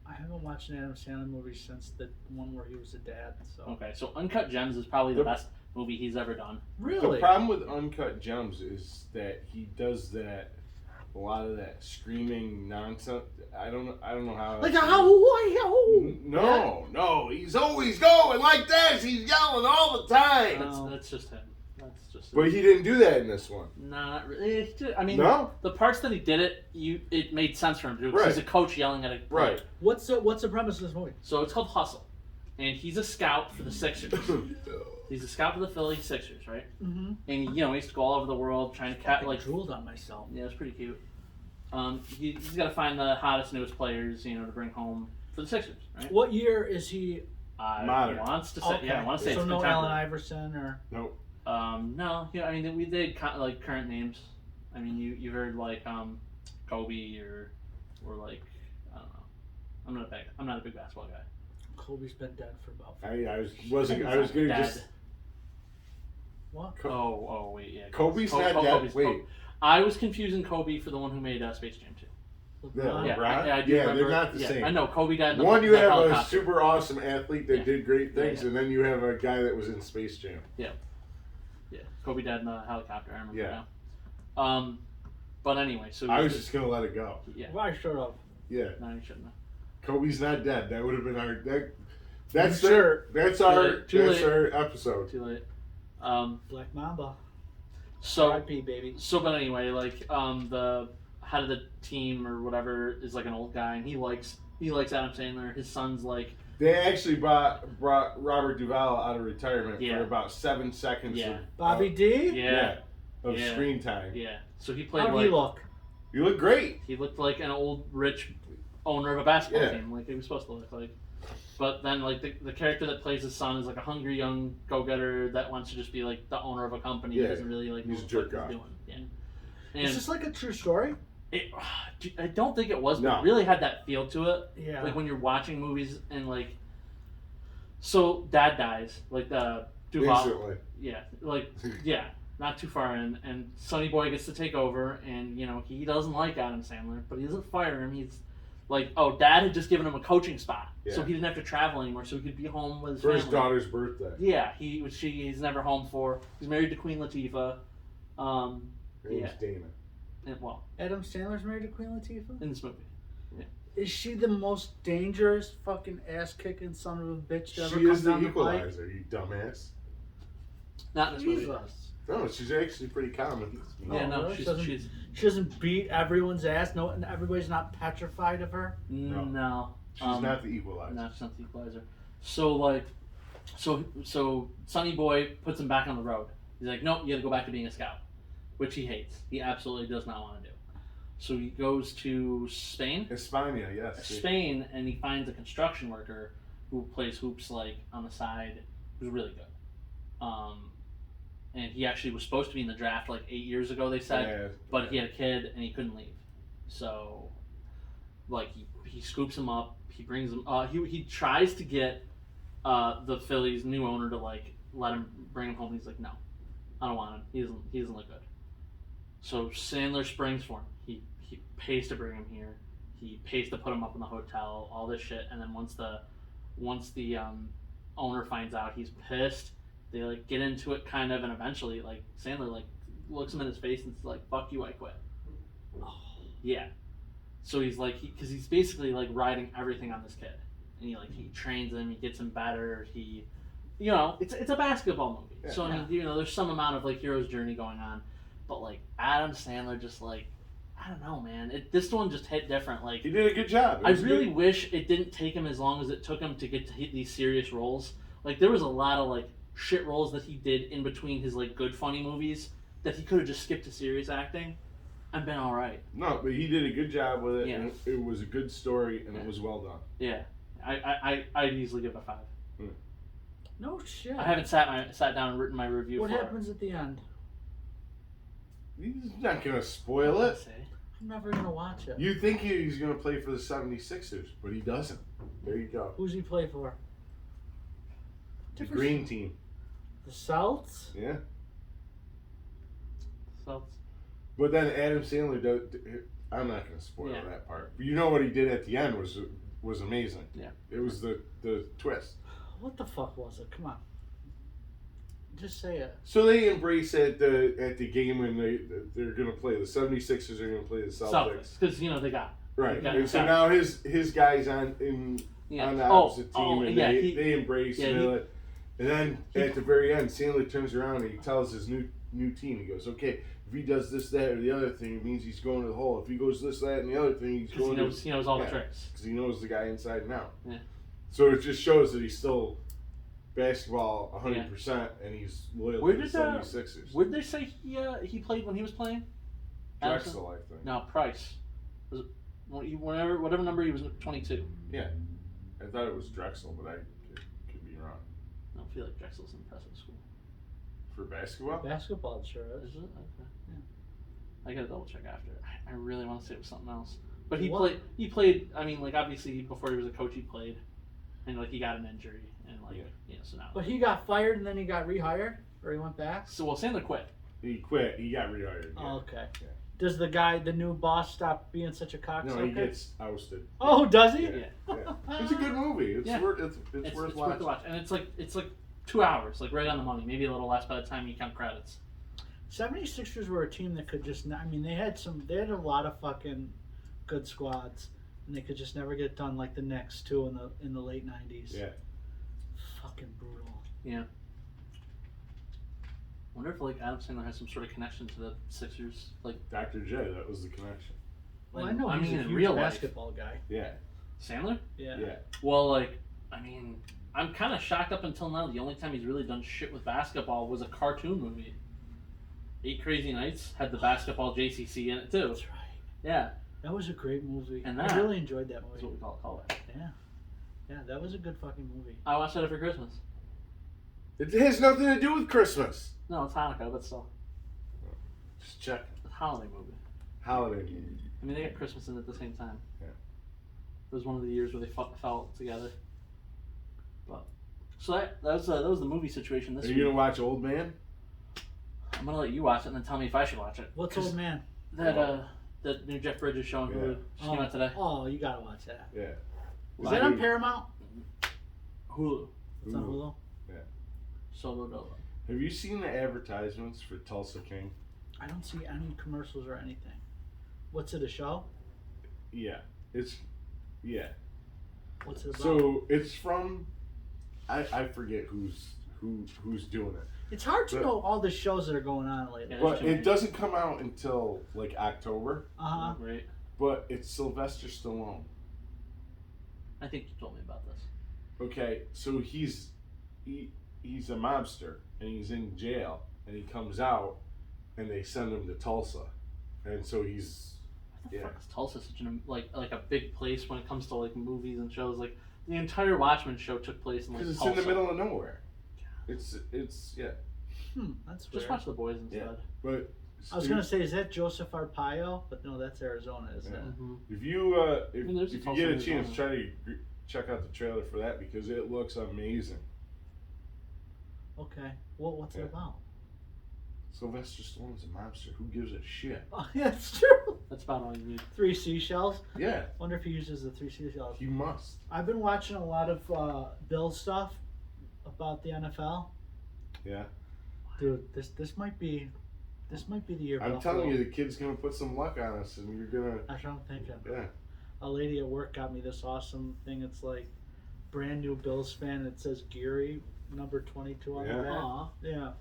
I haven't watched an Adam Sandler movie since the one where he was a dad. So Okay, so Uncut Gems is probably the best movie he's ever done. really, The problem with Uncut Gems is that he does a lot of that screaming nonsense. I don't know how. like No, he's always going like this. He's yelling all the time. That's just him. That's just. But he didn't do that in this one. Not really. I mean, No? the parts that he did it made sense for him to do. 'Cause Right. He's a coach yelling at a Right. What's the premise of this movie? So it's called Hustle, and he's a scout for the Sixers. He's a scout for the Philly Sixers, right? Mm-hmm. And he used to go all over the world trying to catch Like drooled on myself. Yeah, it's pretty cute. He's got to find the hottest, newest players, to bring home for the Sixers, right? What year is he? Modern. Wants to say, I want to say so it's no contemporary. Allen Iverson or Nope. No, I mean we did like current names. I mean you heard like Kobe or like I don't know. I'm not a big basketball guy. Kobe's been dead for about. I was gonna Dad. just. What? Oh wait, yeah. Kobe's not dead. Kobe's- Wait. I was confusing Kobe for the one who made Space Jam 2. LeBron? Yeah. Yeah, Right? I do Yeah, remember. they're not the same. I know Kobe died in the One, you the have a helicopter. super awesome athlete that Yeah. did great things, Yeah. and then you have a guy that was in Space Jam. Yeah, Kobe died in the helicopter. I remember Yeah. now. But anyway, so I was just gonna let it go. yeah. Why shut up? Yeah, No, you shouldn't have. Kobe's not dead. That would have been our. That's Sure. That's Too our. late. Too That's late. our episode. Too late. Black Mamba. So R.I.P. baby. but anyway, like the head of the team or whatever is like an old guy, and he likes Adam Sandler. His son's like They actually brought Robert Duvall out of retirement Yeah. for about 7 seconds. Yeah. Bobby D. Of Yeah. screen time. yeah. So he played How'd like he look? You look great. he looked like an old rich owner of a basketball Yeah. team, like he was supposed to look like. But then like the character that plays his son is like a hungry young go-getter that wants to just be like the owner of a company. Yeah. He doesn't really like know He's a what jerk he's off. doing. Yeah. Is And this like a true story? I don't think it was, but No. it really had that feel to it. Yeah. Like when you're watching movies and like, so dad dies, like the Duval. Instantly. Yeah, like yeah, not too far in, and Sonny Boy gets to take over, and he doesn't like Adam Sandler, but he doesn't fire him. He's like, Dad had just given him a coaching spot, so Yeah. he didn't have to travel anymore, so he could be home with his For his family. daughter's birthday. Yeah, he's never home for. He's married to Queen Latifah. Her name's Yeah. Dana. And, well, Adam Sandler's married to Queen Latifah? in this movie, Is she the most dangerous fucking ass kicking son of a bitch to ever She come is the down the pike? equalizer, you dumbass. not in this movie. Jesus. No, she's actually pretty common. Yeah, no, really? she's She doesn't beat everyone's ass. No, and everybody's not petrified of her. no. She's not the equalizer. No, she's not the equalizer. So Sonny Boy puts him back on the road. He's like, nope, you got to go back to being a scout, which he hates. He absolutely does not want to do. So he goes to Spain, Hispania, yes. and he finds a construction worker who plays hoops like on the side, who's really good. And he actually was supposed to be in the draft like 8 years ago, they said, Yeah. but he had a kid and he couldn't leave. So, like, he scoops him up. He brings him. He tries to get the Phillies' new owner to like let him bring him home. He's like, no, I don't want him. He doesn't look good. So Sandler springs for him. He pays to bring him here. He pays to put him up in the hotel. All this shit. And then once the owner finds out, he's pissed. They like get into it kind of, and eventually like Sandler like looks him in his face and is like, "Fuck you, I quit." Oh, yeah. So he's like, because he's basically like riding everything on this kid, and he trains him, he gets him better. It's a basketball movie, Yeah. so I mean, there's some amount of like hero's journey going on, but like Adam Sandler just like, I don't know, man. This one just hit different. Like He did a good job. It I was really good. wish it didn't take him as long as it took him to get to hit these serious roles. Like there was a lot of like shit roles that he did in between his like good funny movies that he could have just skipped to serious acting and been all right. No, but he did a good job with it. Yeah. And it was a good story, and Yeah. it was well done. Yeah, I'd easily give it a 5. No shit. I haven't sat down and written my review. What for happens at the end? He's not going to spoil it. I'm never gonna watch it. You think he's going to play for the 76ers, but he doesn't. There you go. Who's he play for? The green team. The Celts? Yeah. So But then Adam Sandler does. I'm not going to spoil Yeah. that part. But you know what he did at the end was amazing. Yeah. It was the twist. What the fuck was it? Come on. Just say it. So they embrace at the game when they're going to play. The 76ers are going to play the Celtics. because they got Right. They got- And so now his guys on the opposite team, and yeah, they embrace it. And then at the very end, Sandler turns around and he tells his new team, he goes, okay, if he does this, that, or the other thing, it means he's going to the hole. If he goes this, that, and the other thing, he's because going he knows all the yeah. tricks. because he knows the guy inside and out. Yeah. So it just shows that he's still basketball 100%, and he's loyal Where to the did 76ers. Where did they say he played when he was playing? Drexel, I think. No, Price. Was it whatever number he was 22? I thought it was Drexel, but I could be wrong. I don't feel like Drexel's an impressive school. For basketball? Basketball it sure is. Is it? Okay. Yeah. I gotta double check after. I really want to say it was something else. But What? he played. I mean, like obviously before he was a coach, he played, and like he got an injury, and like so now. But he got fired and then he got rehired? Or he went back? So Sandler quit. He quit. He got rehired. Yeah. Oh, okay. Yeah. Does the new boss stop being such a cocksucker? No, he gets ousted. Oh, does he? Yeah. It's a good movie. It's Yeah. worth It's worth worth watching. to watch, and it's like 2 hours, like right on the money, maybe a little less by the time you count credits. 76ers were a team that could just I mean they had a lot of fucking good squads and they could just never get done like the Knicks too in the late 90s. Yeah. Fucking brutal. Wonder if like Adam Sandler has some sort of connection to the Sixers, like Dr. J, that was the connection. Well, I know I he's mean a in huge real life. basketball guy. Yeah. Sandler. Yeah. Yeah. Well, like I mean, I'm kind of shocked up until now. The only time he's really done shit with basketball was a cartoon movie. 8 Crazy Nights had the basketball JCC in it too. That's right. Yeah, That was a great movie. And I that- really enjoyed that that's movie. what we call it. Yeah, that was a good fucking movie. I watched that every Christmas. It has nothing to do with Christmas. No, it's Hanukkah, but still, Just check. it's a holiday movie. Holiday movie. I mean, they got Christmas in at the same time. Yeah. It was one of the years where they fell together. But so that was the movie situation this Are week. you gonna watch Old Man? I'm gonna let you watch it and then tell me if I should watch it. What's 'Cause Old Man? That the new Jeff Bridges show on Yeah. Hulu just came out today. Oh, you gotta watch that. Yeah. Is that on Paramount? Hulu. It's on Hulu. Solo Dolo. Have you seen the advertisements for Tulsa King? I don't see any commercials or anything. What's it, a show? Yeah. Yeah. What's it about? So it's from I forget who's doing it. It's hard to but- know all the shows that are going on lately. Yeah. But too many. it doesn't come out until like October. Uh-huh. Great. But it's Sylvester Stallone. I think you told me about this. Okay, so he's a mobster and he's in jail and he comes out and they send him to Tulsa, and so he's What the Yeah. fuck is Tulsa such an like a big place when it comes to like movies and shows? Like the entire Watchmen show took place in like because it's Tulsa. in the middle of nowhere. It's yeah, That's Just weird. watch The Boys instead. but I was gonna say, is that Joseph Arpaio? But no, that's Arizona, isn't Yeah. it? Mm-hmm. if you I mean, there's a if you Tulsa get a in chance, Arizona. try to check out the trailer for that because it looks amazing. Okay. Well, what's Yeah. it about? Sylvester Stallone's a mobster. Who gives a shit? Oh, yeah, it's true. That's about all you need. 3 seashells. Yeah, Wonder if he uses the 3 seashells. he must. I've been watching a lot of Bill stuff about the NFL. Yeah, Dude, this might be the year. I'm Buffalo. telling you, the kid's gonna put some luck on us, and you're gonna. That's what I'm thinking. Yeah. A lady at work got me this awesome thing. It's like brand new Bills fan. It says Geary number 22 on Yeah. the back. Aw. Yeah.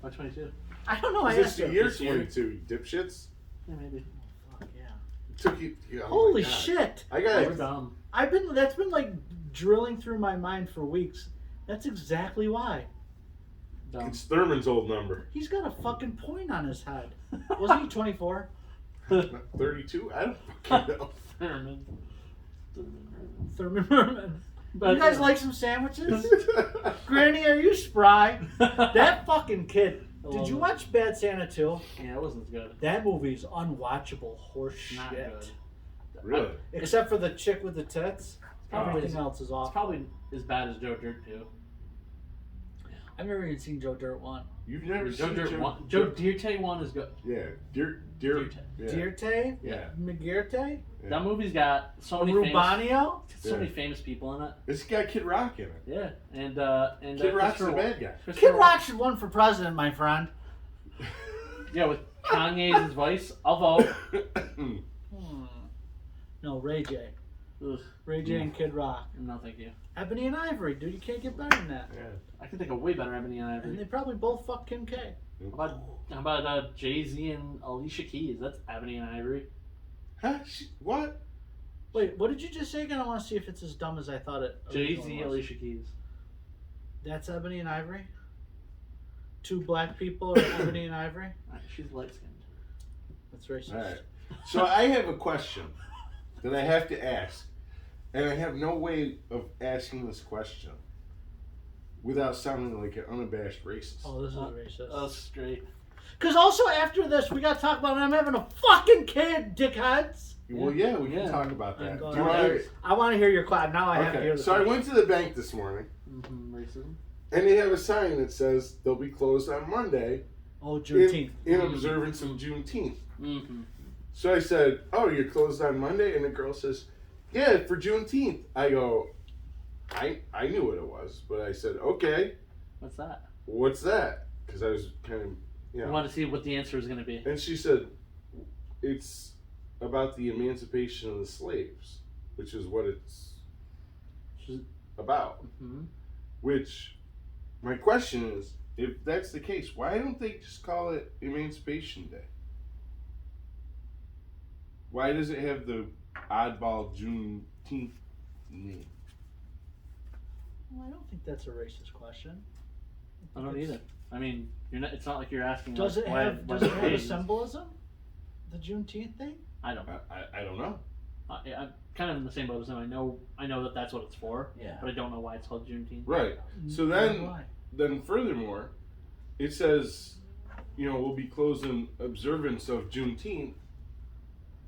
Why 22? I don't know. I Is this asked the her. year This year. 22, you dipshits? Yeah, maybe. Oh, fuck yeah. It took you. Oh my Holy God. shit! I got We're it. dumb. That's been like drilling through my mind for weeks. That's exactly why. Dumb. It's Thurman's old number. He's got a fucking point on his head. Wasn't he 24? 32? I don't fucking know. Thurman. Thurman Merman. But, You guys like some sandwiches? Granny, are you spry? That fucking kid. Did you watch Bad Santa 2? Yeah, it wasn't good. That movie's unwatchable horse Not shit. good. Really? Except for the chick with the tits. Probably Everything else is It's awful. probably as bad as Joe Dirt 2. I've never even seen Joe Dirt 1. You've never Joe seen Dirt 1. Joe Dirt 1 is good. Yeah, Deer. Dirte. Yeah. Dirte? Yeah. McGirte? Yeah. That movie's got so many Rubanio? famous people in it. It's got Kid Rock in it. Yeah, and Kid Rock's the Christopher- bad guy. Christopher Kid Walken. Rock should run for president, my friend. Yeah, with Kanye's voice, I'll vote. Hmm. No, Ray J. Ugh, Ray J and Kid Rock. no, thank you. Ebony and Ivory, dude. You can't get better than that. Yeah. I can think of way better Ebony and And Ivory. they probably both fuck Kim K. How about Jay-Z and Alicia Keys? That's Ebony and Ivory. Huh? What? Wait, what did you just say again? I want to see if it's as dumb as I thought it Jay-Z, originally was. Alicia Keys. That's Ebony and Ivory? Two black people are Ebony and Ivory? She's light-skinned. That's racist. All right. So I have a question that I have to ask, and I have no way of asking this question without sounding like an unabashed racist. Oh, this is racist. Oh, straight. Because also after this, we got to talk about I'm having a fucking kid, dickheads. Well, yeah, we can Yeah. talk about that. I'm going Do you to- want I want to hear your clap. Now I have to hear Okay, the so I question. went to the bank this morning, Racism. and they have a sign that says they'll be closed on Monday Oh, Juneteenth. in observance of Juneteenth. Mm-hmm. So I said, "Oh, you're closed on Monday," and the girl says, "Yeah, for Juneteenth." I go, I knew what it was, but I said, "Okay, What's that? what's that?" Because I was kind of, I want to see what the answer is going to be. And she said, "It's about the emancipation of the slaves, which is what it's about." Mm-hmm. Which, my question is, if that's the case, why don't they just call it Emancipation Day? Why does it have the oddball Juneteenth name? Well, I don't think that's a racist question. I don't either. I mean, you're not. It's not like you're asking. Does like, it why- have why Does it the have a page- symbolism? The Juneteenth thing? I don't. I don't know. I'm kind of in the same boat as him. I know that that's what it's for, Yeah. but I don't know why it's called Juneteenth. Right. So then furthermore, it says, we'll be closed in observance of Juneteenth.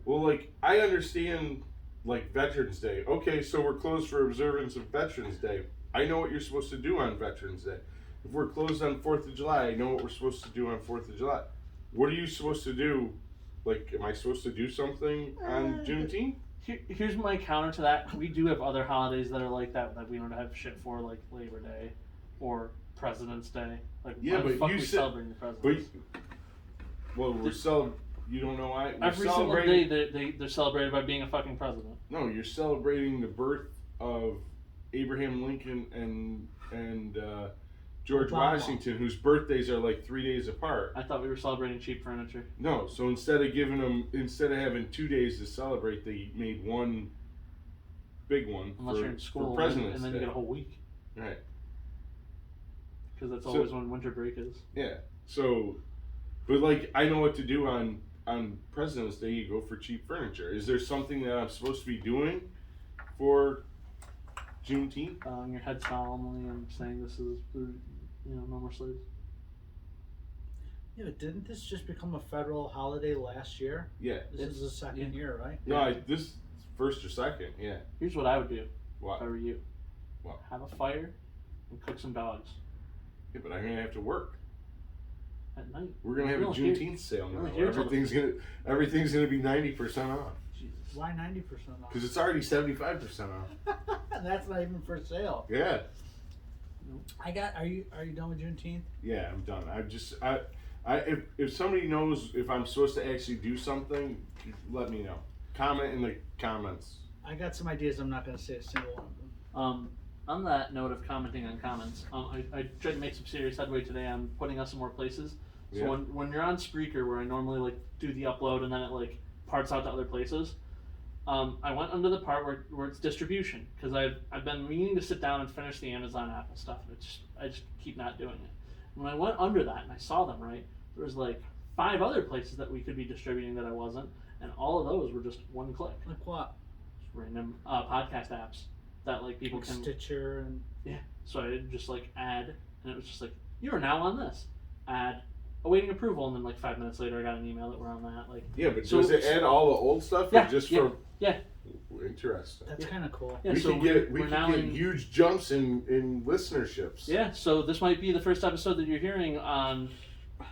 Well, like, I understand, like, Veterans Day. Okay, so we're closed for observance of Veterans Day. I know what you're supposed to do on Veterans Day. if we're closed on 4th of July, I know what we're supposed to do on 4th of July. What are you supposed to do? Like, am I supposed to do something on Juneteenth? Here's my counter to that. We do have other holidays that are like that we don't have shit for, like Labor Day or President's Day. Like, Yeah, why the but fuck you we said- celebrating the president? Well, we're celebrating. You don't know why? We're Every single celebrating. day they're celebrated by being a fucking president. No, you're celebrating the birth of Abraham Lincoln and George Obama. Washington, whose birthdays are like 3 days apart. I thought we were celebrating cheap furniture. No, so instead of having 2 days to celebrate, they made one big one Unless you're in school, for President's and then Day. you get a whole week. Right. Because that's So- always when winter break is. Yeah. So, but like I know what to do on President's Day. You go for cheap furniture. Is there something that I'm supposed to be doing for Juneteenth? Bowing your head solemnly and saying this is, no more slaves. Yeah, but didn't this just become a federal holiday last year? Yeah. This is the second year, right? No, this first or second. Yeah. Here's what I would do if What? I were you. What? Have a fire and cook some dogs Yeah, but I'm gonna have to work. at night. We're gonna have a Really, here- Juneteenth sale now. really, here till the- Everything's gonna be 90% off Jesus. Why 90% off? because it's already 75% off. That's not even for sale. Yeah. Are you done with Juneteenth? Yeah, I'm done. If somebody knows if I'm supposed to actually do something, let me know. Comment in the comments. I got some ideas. I'm not going to say a single one of them. On that note of commenting on comments, I tried to make some serious headway today on putting us in more places. So Yeah. when you're on Spreaker, where I normally like do the upload and then it like parts out to other places, I went under the part where it's distribution because I've been meaning to sit down and finish the Amazon Apple stuff. I just keep not doing it. When I went under that and I saw them right, there was like 5 other places that we could be distributing that I wasn't, and all of those were just one click. Like what? Just random podcast apps that like people Like can. Stitcher and Yeah. So I did just like add, and it was just like, you are now on this. Add, awaiting approval, and then like 5 minutes later I got an email that we're on that. Like, Yeah, but So- does it add all the old stuff Yeah, or just yeah, for? yeah. Interesting. that's kind of cool. Yeah, we so could get we're now in, huge jumps in listenerships. Yeah, so this might be the first episode that you're hearing on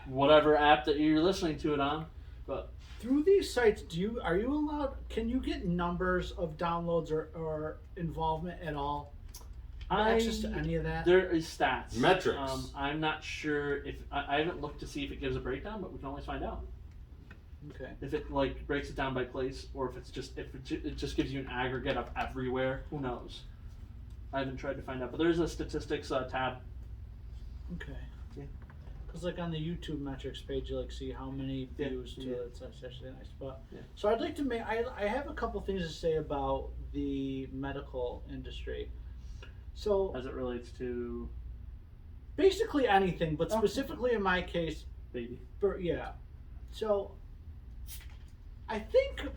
whatever app that you're listening to it on. But Through these sites, are you allowed? Can you get numbers of downloads or involvement at all? Access to any of that? there is stats. Metrics. I'm not sure if I haven't looked to see if it gives a breakdown, but we can always find out. Okay. If it like breaks it down by place, or if it just gives you an aggregate of everywhere, who knows? I haven't tried to find out, but there's a statistics tab. Okay. Yeah. Because like on the YouTube metrics page, you like see how many Yeah, views to yeah. it. That's actually nice. But Yeah. so I'd like to make. I have a couple things to say about the medical industry. So As it relates to basically anything, but Oh. specifically in my case, baby. yeah. So I think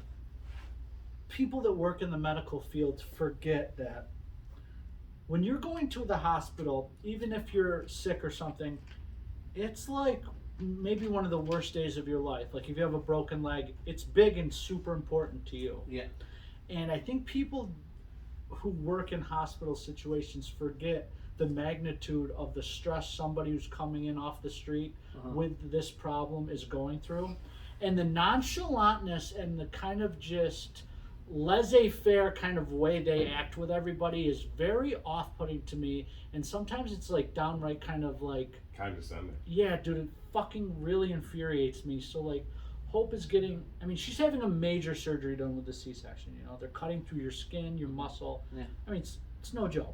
people that work in the medical field forget that when you're going to the hospital, even if you're sick or something, it's like maybe one of the worst days of your life. Like if you have a broken leg, it's big and super important to you. Yeah. And I think people who work in hospital situations forget the magnitude of the stress somebody who's coming in off the street with this problem is going through. And the nonchalantness and the kind of just laissez-faire kind of way they act with everybody is very off-putting to me. And sometimes it's like downright kind of like, Condescending. yeah, dude, it fucking really infuriates me. So like, Hope is getting, I mean, she's having a major surgery done with the C-section, you know. They're cutting through your skin, your muscle. Yeah. I mean, it's no joke.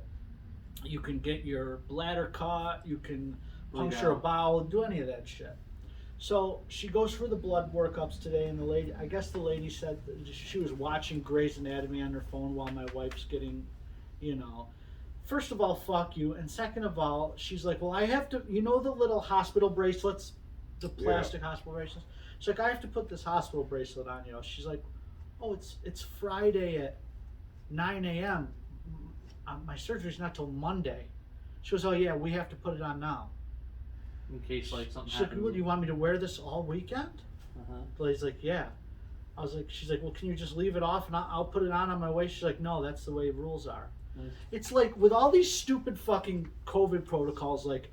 You can get your bladder cut, you can puncture a bowel, do any of that shit. So she goes for the blood workups today, and the lady said that she was watching Grey's Anatomy on her phone while my wife's getting, you know. First of all, fuck you, and second of all, she's like, well, I have to, you know the little hospital bracelets, the plastic hospital bracelets? She's like, I have to put this hospital bracelet on, you know. She's like, oh, it's Friday at 9 a.m. My surgery's not till Monday. She goes, oh yeah, we have to put it on now. In case like something She's like, happens. what, you want me to wear this all weekend? Uh-huh. He's like, yeah. I was like, she's like, well, can you just leave it off and I'll put it on my way? She's like, no, that's the way rules are. Nice. It's like with all these stupid fucking COVID protocols, like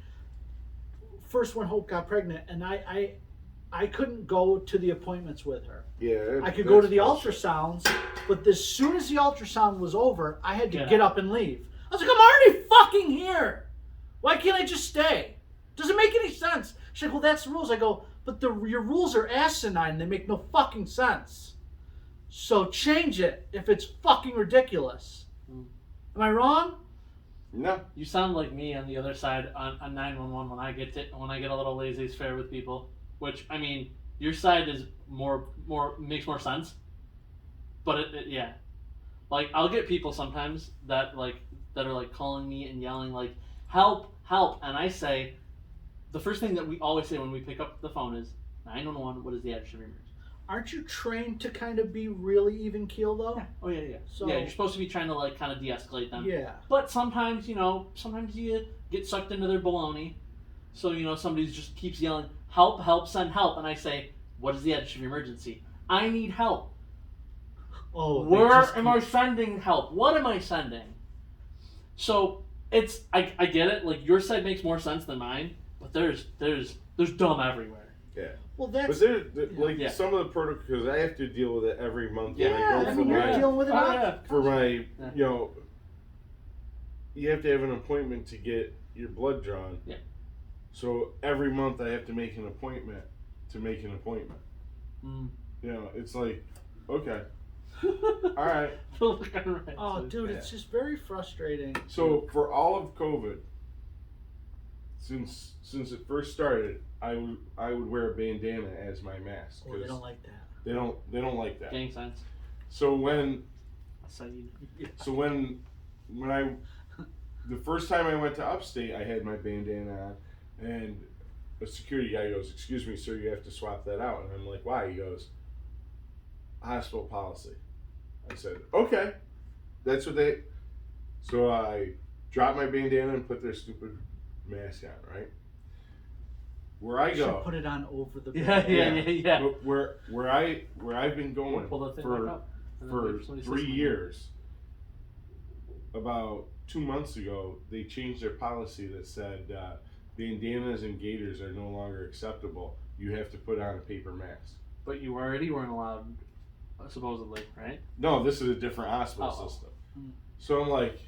first when Hope got pregnant, and I couldn't go to the appointments with her. Yeah. I could go to the ultrasounds, but as soon as the ultrasound was over, I had to get up and leave. I was like, I'm already fucking here. Why can't I just stay? Doesn't make any sense. She's like, well, that's the rules. I go, but your rules are asinine. They make no fucking sense. So change it if it's fucking ridiculous. Am I wrong? No. You sound like me on the other side on 911 when I get a little laissez-faire with people. Which, I mean, your side is more makes more sense. But yeah, like I'll get people sometimes that are like calling me and yelling like help, and I say the first thing that we always say when we pick up the phone is 911. What is the address of your emergency? Aren't you trained to kind of be really even keel though? Yeah. Oh yeah. So, yeah, you're supposed to be trying to like kind of de-escalate them. Yeah. But sometimes you get sucked into their baloney. So somebody just keeps yelling help, send help, and I say, what is the address of your emergency? I need help. Oh, where am I sending help? What am I sending? So I get it. Like your side makes more sense than mine, but there's dumb everywhere. Yeah. Well, that's. But there's some of the protocols I have to deal with it every month when I go you're dealing with it. for my you have to have an appointment to get your blood drawn. Yeah. So every month I have to make an appointment to make an appointment. It's like, okay, all right. Oh, dude, it's just very frustrating. So for all of COVID, since it first started, I would wear a bandana as my mask. Oh, they don't like that. They don't like that. Gang signs. So when I the first time I went to upstate, I had my bandana on, and a security guy goes, "Excuse me, sir, you have to swap that out." And I'm like, "Why?" He goes, "Hospital policy." I said, "Okay, that's what they." So I dropped my bandana and put their stupid mask on. Right where I go, put it on over the. Yeah. But where I've been going for 3 years. About 2 months ago, they changed their policy that said bandanas and gaiters are no longer acceptable. You have to put on a paper mask. But you already weren't allowed, supposedly, right? No, this is a different hospital system. So I'm like,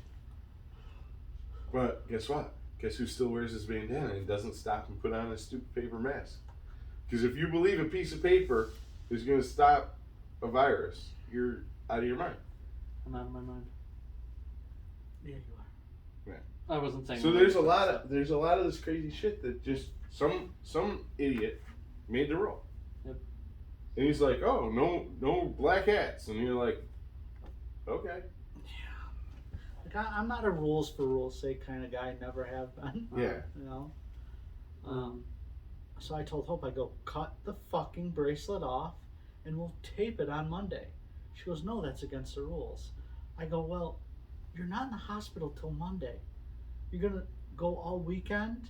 but guess what? Guess who still wears his bandana and doesn't stop and put on a stupid paper mask? Because if you believe a piece of paper is going to stop a virus, you're out of your mind. I'm out of my mind. Yeah, you are. I wasn't saying. So there's a lot of this crazy shit that just some idiot made the rule. Yep. And he's like, "Oh, no black hats," and you're like, "Okay." Yeah. Like I'm not a rules for rules sake kind of guy. Never have been. Yeah. So I told Hope, I go, cut the fucking bracelet off, and we'll tape it on Monday. She goes, no, that's against the rules. I go, well, you're not in the hospital till Monday. You're gonna go all weekend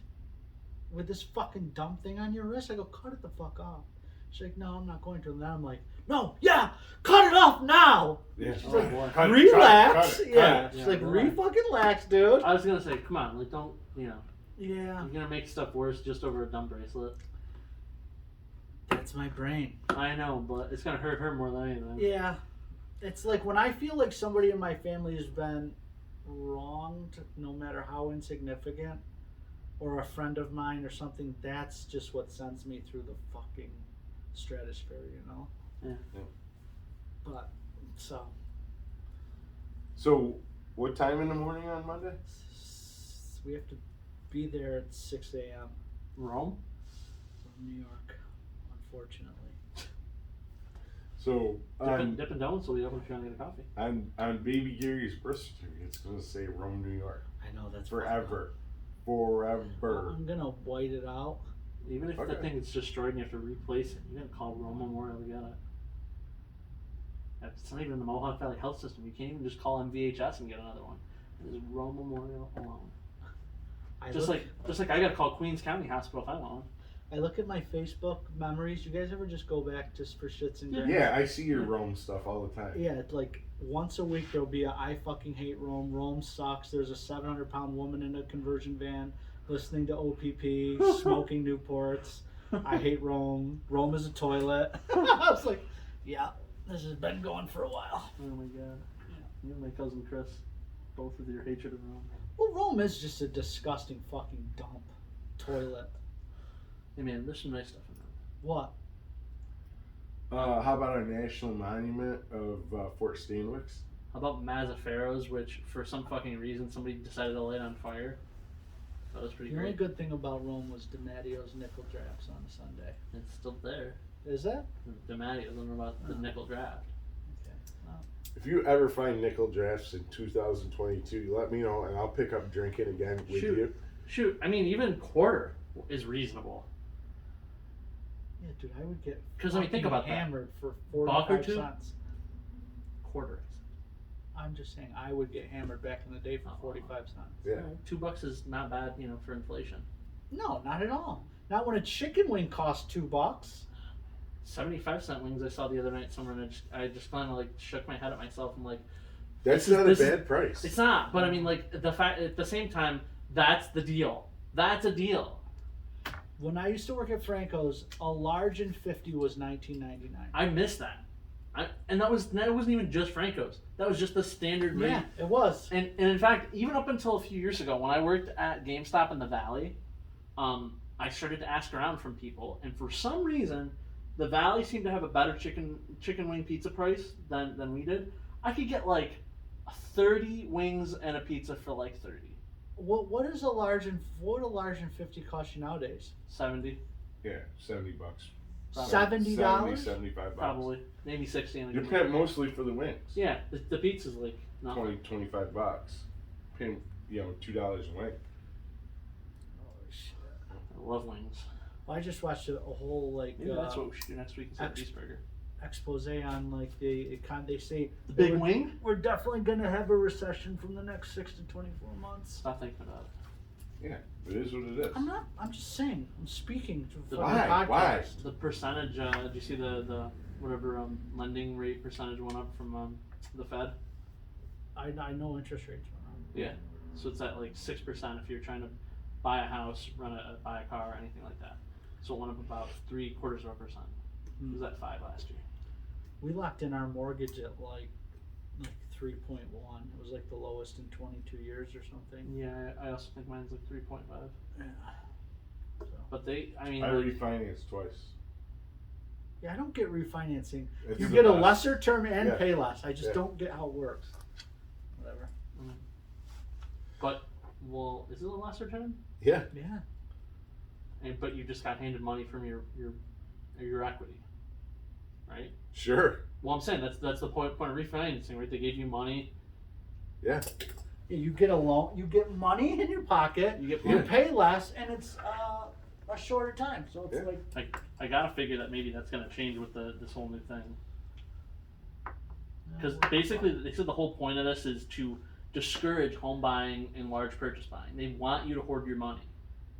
with this fucking dumb thing on your wrist? I go, cut it the fuck off. She's like, no, I'm not going to. And then I'm like, no, yeah, cut it off now. Yeah. She's like, boy. relax. Cut it. Yeah. She's like, fucking relax, dude. I was gonna say, come on, like don't Yeah. You're gonna make stuff worse just over a dumb bracelet. That's my brain. I know, but it's gonna hurt her more than anything. Yeah. It's like when I feel like somebody in my family has been wronged, no matter how insignificant, or a friend of mine or something, that's just what sends me through the fucking stratosphere, you know? Yeah. But, so. So, what time in the morning on Monday? We have to be there at 6 a.m. Rome? from New York, unfortunately. So, Dippin' Donuts will be open if you want to get a coffee. on baby Gary's birth certificate, it's going to say Rome, New York. I know, that's Forever. I'm going to white it out. Even if the thing is destroyed and you have to replace it, you gotta call Rome Memorial to get it. It's not even in the Mohawk Valley Health System. You can't even just call MVHS and get another one. It is Rome Memorial alone. Just like I gotta call Queens County Hospital if I want one. I look at my Facebook memories. You guys ever just go back just for shits and grins? Yeah, I see your Rome stuff all the time. Yeah, it's like once a week there'll be a I fucking hate Rome. Rome sucks. There's a 700-pound woman in a conversion van. listening to OPP, smoking Newports. I hate Rome. Rome is a toilet. I was like, yeah, this has been going for a while. Oh my god. You and my cousin Chris, both with your hatred of Rome. Well, Rome is just a disgusting fucking dump. Toilet. Hey man, there's some nice stuff in Rome. What? How about our national monument of Fort Stanwix? How about Mazzaferros, which for some fucking reason somebody decided to light on fire? That was pretty The only great. good thing about Rome was DiMattio's nickel drafts on a Sunday. It's still there. Is that? The Matty, I don't know about the nickel draft. Okay. Well, If you ever find nickel drafts in 2022, let me know and I'll pick up drinking again with Shoot. you. Shoot, I mean, even quarter is reasonable. yeah, dude, I would get 'Cause, I mean, think fucking about that. hammered for Buck or 45 two? cents. Quarter is. I'm just saying, I would get hammered back in the day for Oh. 45 cents. Yeah. $2 is not bad, for inflation. No, not at all. Not when a chicken wing costs $2. 75-cent wings I saw the other night somewhere, and I just kind of like shook my head at myself. I'm like, That's This is- not this a is- bad price. it's not. But I mean, like the fact at the same time, that's the deal. That's a deal. When I used to work at Franco's, a large and 50 was $19.99. I missed that. And that wasn't even just Franco's. That was just the standard rate. Yeah, it was. And in fact, even up until a few years ago, when I worked at GameStop in the Valley, I started to ask around from people, and for some reason, the Valley seemed to have a better chicken wing pizza price than we did. I could get like 30 wings and a pizza for like 30, What would a large and 50 cost you nowadays? 70 Yeah, $70. Probably. $70? 75 bucks. probably, maybe 60. And a You're good paying one. mostly for the wings. Yeah, the pizza's like nothing. 25 bucks. Paying, $2 a wing. Oh shit! I love wings. Well, I just watched a whole Maybe that's what we should do next week instead of beef burger. expose on like they say The big we're, wing? we're definitely gonna have a recession from the next 6 to 24 months. Stop thinking about it. Yeah, it is what it is. I'm just saying. I'm speaking to The- the Why? podcast. Why? The percentage, did you see the whatever lending rate percentage went up from the Fed? I know interest rates went up. Yeah. So it's at like 6% if you're trying to buy a house, buy a car, or anything like that. So it went up about 0.75%. It was at 5 last year. We locked in our mortgage at like 3.1. It was like the lowest in 22 years or something. Yeah, I also think mine's like 3.5. Yeah. So, But I mean, I like, refinanced twice. yeah, I don't get refinancing. It's You the get a best. lesser term and Yeah. pay less. I just Yeah. don't get how it works. Whatever. but well, is it a lesser term? Yeah. Yeah. But you just got handed money from your equity, right? Sure. Well, I'm saying that's the point of refinancing, right? They gave you money, Yeah. Yeah, you get a loan. You get money in your pocket. you get You money. pay less, and it's a shorter time. So it's Yeah. like I gotta figure that maybe that's gonna change with this whole new thing. Because basically, they said the whole point of this is to discourage home buying and large purchase buying. They want you to hoard your money,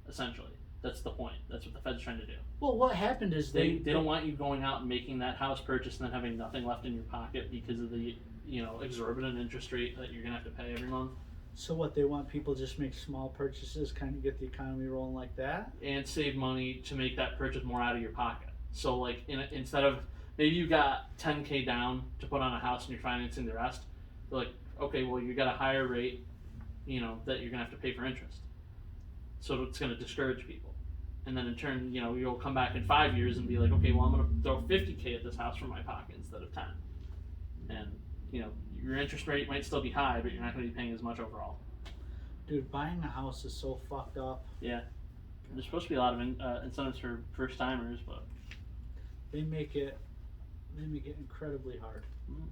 essentially. That's the point. That's what the Fed's trying to do. well, what happened is They don't want you going out and making that house purchase and then having nothing left in your pocket because of the exorbitant interest rate that you're gonna have to pay every month. So what they want people to just make small purchases, kind of get the economy rolling like that. And save money to make that purchase more out of your pocket. So like instead of maybe you got 10K down to put on a house and you're financing the rest, they're like, okay, well you got a higher rate, that you're gonna have to pay for interest. So it's gonna discourage people. And then in turn, you'll come back in 5 years and be like, okay, well I'm gonna throw 50K at this house from my pocket instead of 10. And your interest rate might still be high, but you're not gonna be paying as much overall. Dude, buying a house is so fucked up. Yeah. There's supposed to be a lot of incentives for first timers, but They make it incredibly hard. Mm.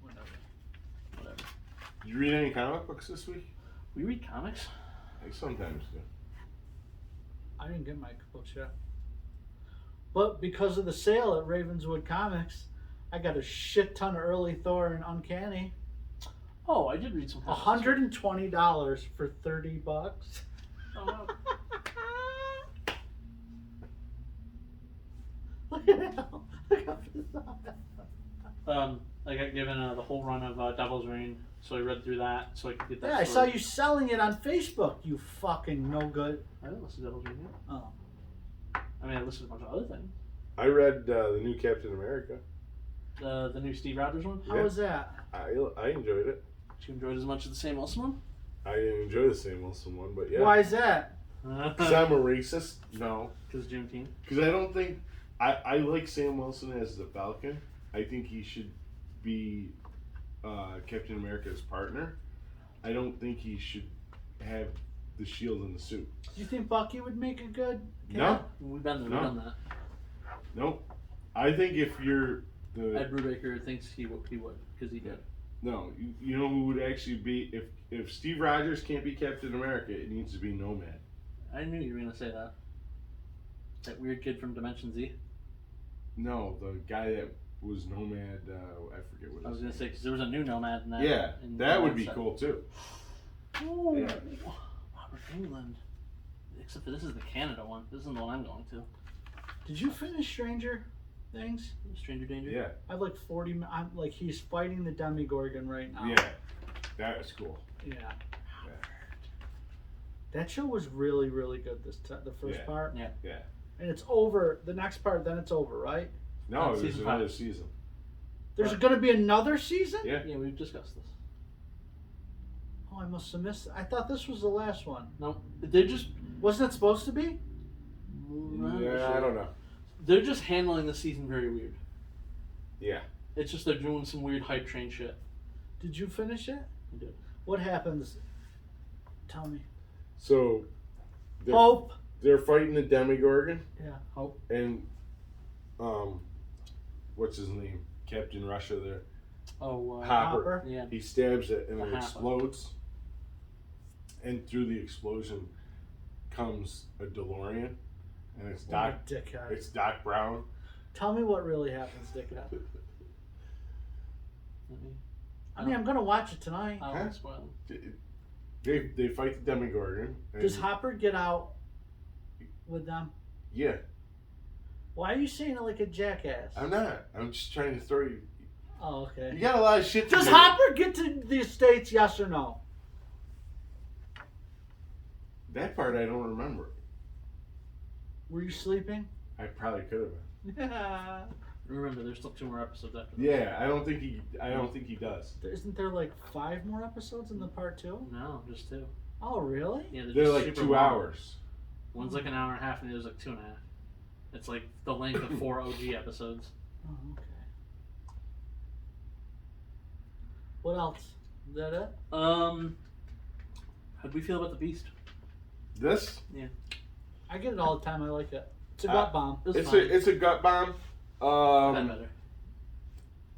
Whatever. whatever. Did you read any comic books this week? We read comics. I sometimes do. I didn't get my books yet. But because of the sale at Ravenswood Comics, I got a shit ton of early Thor and Uncanny. Oh, I did read some. $120 for $30. Oh, no. Look at that. Look how pissed off I am. I got given the whole run of Devil's Reign So I read through that so I could get that. Yeah, I saw story. you selling it on Facebook. You fucking no good. I didn't listen to that whole thing. Oh. I mean, I listened to a bunch of other things. I read the new Captain America. The new Steve Rogers one. How was that? I enjoyed it. Did you enjoy it as much as the Sam Wilson one? I didn't enjoy the Sam Wilson one, but yeah. Why is that? Because I'm a racist? No. Because Juneteenth. Because I don't think... I like Sam Wilson as the Falcon. I think he should be Captain America's partner. I don't think he should have the shield and the suit. Do you think Bucky would make a good No. Cap? We've done No. that. Nope. I think if you're the... Ed Brubaker thinks he would because he did. No, you know who would actually be... If Steve Rogers can't be Captain America, it needs to be Nomad. I knew you were gonna say that. That weird kid from Dimension Z. No, the guy that was Nomad, I forget what I was his gonna say because there was a new Nomad in that. Yeah, in that would be set. cool too. Ooh, Yeah. Robert England. Except for this is the Canada one. This isn't the one I'm going to. Did you finish Stranger Things? Stranger Danger. Yeah, I have like 40. I'm like he's fighting the Demigorgon right now. yeah, that was cool. Yeah. That show was really, really good. The first Yeah. part. Yeah. Yeah. And it's over. The next part, then it's over, right? No, That's there's season another 5. season. There's going to be another season. Yeah. Yeah, we've discussed this. Oh, I must have missed. I thought this was the last one. No, they're just. Wasn't it supposed to be? Yeah, I don't know. They're just handling the season very weird. Yeah. It's just they're doing some weird hype train shit. Did you finish it? I did. What happens? Tell me. So Hope. they're fighting the Demigorgon, Yeah. Hope. and what's his name? Captain Russia there. Oh, Hopper. yeah. He stabs it and The it Hopper. explodes. And through the explosion comes a DeLorean, and it's Doc. What a dickhead. It's Doc Brown. Tell me what really happens, dickhead. Let me- I mean, I'm going to watch it tonight. I Huh? won't spoil them. They fight the Demigorgon. and- Does Hopper get out with them? Yeah, Why are you saying it like a jackass? I'm not. I'm just trying to throw you. Oh, okay. You got a lot of shit to Does do. Hopper get to the States, yes or no? That part I don't remember. Were you sleeping? I probably could have been. Yeah. Remember, there's still 2 more episodes after this. Yeah, I don't think he does. Isn't there like 5 more episodes in the part 2? No, just 2. Oh, really? Yeah, They're just like super 2 long. hours. One's like an hour and a half, and the other's like 2.5. It's like the length of 4 OG episodes. Oh, okay. What else? Is that it? How'd we feel about the Beast? This I get it all the time. I like it. It's a Uh, gut bomb. It was it's fine. a gut bomb. I've had better.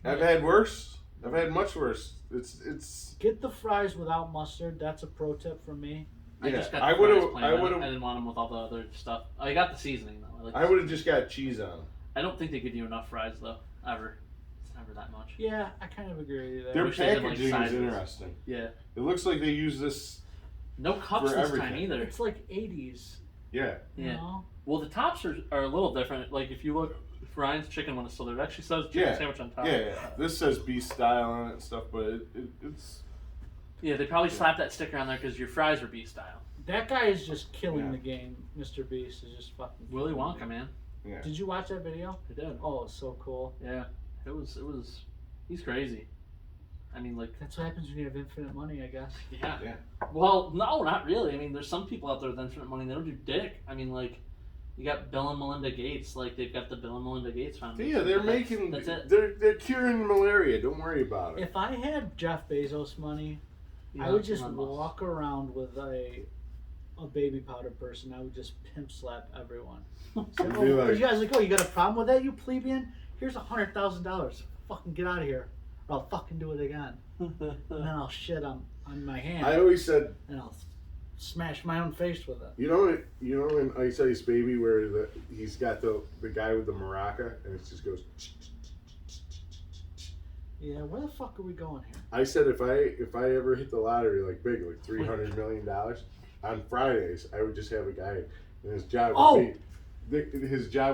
I've had worse. I've had much worse. It's Get the fries without mustard. That's a pro tip from me. I yeah. just got I the would fries have plain. I didn't want them with all the other stuff. I got the seasoning though. I would have just got cheese on them. I don't think they give you enough fries though. Ever. It's never that much. Yeah, I kind of agree with you there. Their wish they did, like, packaging is sizes. interesting. Yeah. It looks like they use this. No cups For this time everything. either. It's like 80s. Yeah. You Yeah. know? Well, the tops are a little different. Like if you look, Ryan's chicken one is still there. It actually says chicken Yeah. sandwich on top. Yeah. This says beast style on it and stuff, but it's. Yeah, they probably slapped that sticker on there because your fries are beef style. That guy is just killing Yeah. the game. Mr. Beast is just fucking. Willy killing Wonka, the man. Yeah. Did you watch that video? I did. Oh, it's so cool. Yeah. It was. He's crazy. I mean, like. That's what happens when you have infinite money, I guess. Yeah. Yeah. Well, no, not really. I mean, there's some people out there with infinite money. They don't do dick. I mean, like, you got Bill and Melinda Gates. Like, they've got the Bill and Melinda Gates Foundation. Yeah, they're That's- making. That's it. They're curing malaria. Don't worry about it. If I had Jeff Bezos money, You I know, would just Elon Musk. walk around with a baby powder person. I would just pimp slap everyone. So, You'd be oh, like- you guys like, oh, you got a problem with that, you plebeian? Here's $100,000. Fucking get out of here, or I'll fucking do it again. And then I'll shit on my hand, I always said, and I'll smash my own face with it. you know in Ice Ice Baby where he's got the guy with the maraca and it just goes. Yeah, where the fuck are we going here? I said if I ever hit the lottery like big, like $300 million, on Fridays I would just have a guy, and his job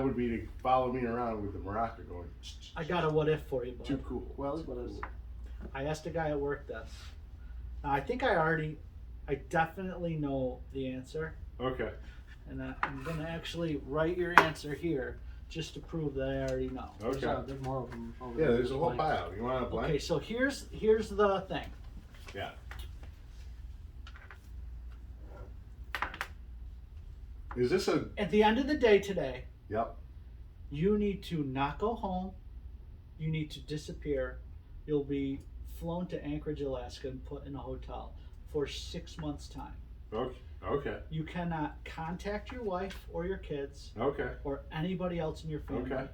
would be to follow me around with the maraca going. I got a what if for you, bud. Too cool. Well, what is? I asked a guy at work this. Now, I definitely know the answer, Okay. and I'm gonna actually write your answer here just to prove that I already know. Okay. There's more of them over Yeah, there. there's a whole Like, pile. You want a blank? Okay, so here's the thing. Yeah. Is this a? At the end of the day today, Yep. you need to not go home. You need to disappear. You'll be flown to Anchorage, Alaska, and put in a hotel for 6 months' time. Okay. Okay. You cannot contact your wife or your kids Okay. or anybody else in your family. Okay.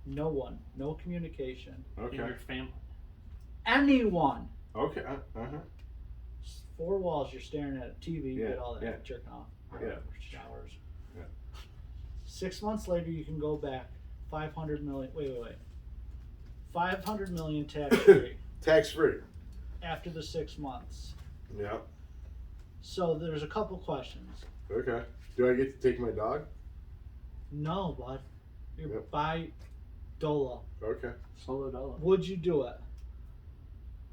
No one. No communication. in Okay. your family. Anyone. Okay. Uh-huh. 4 walls, you're staring at a TV, you Yeah, get all that yeah. jerking off. Yeah. Showers. Yeah. 6 months later, you can go back. 500 million. Wait. 500 million tax free Tax free. after the 6 months. Yeah. So there's a couple questions. Okay. Do I get to take my dog? No, bud. You're Yep. by Dola. Okay. Solo dolo. Would you do it?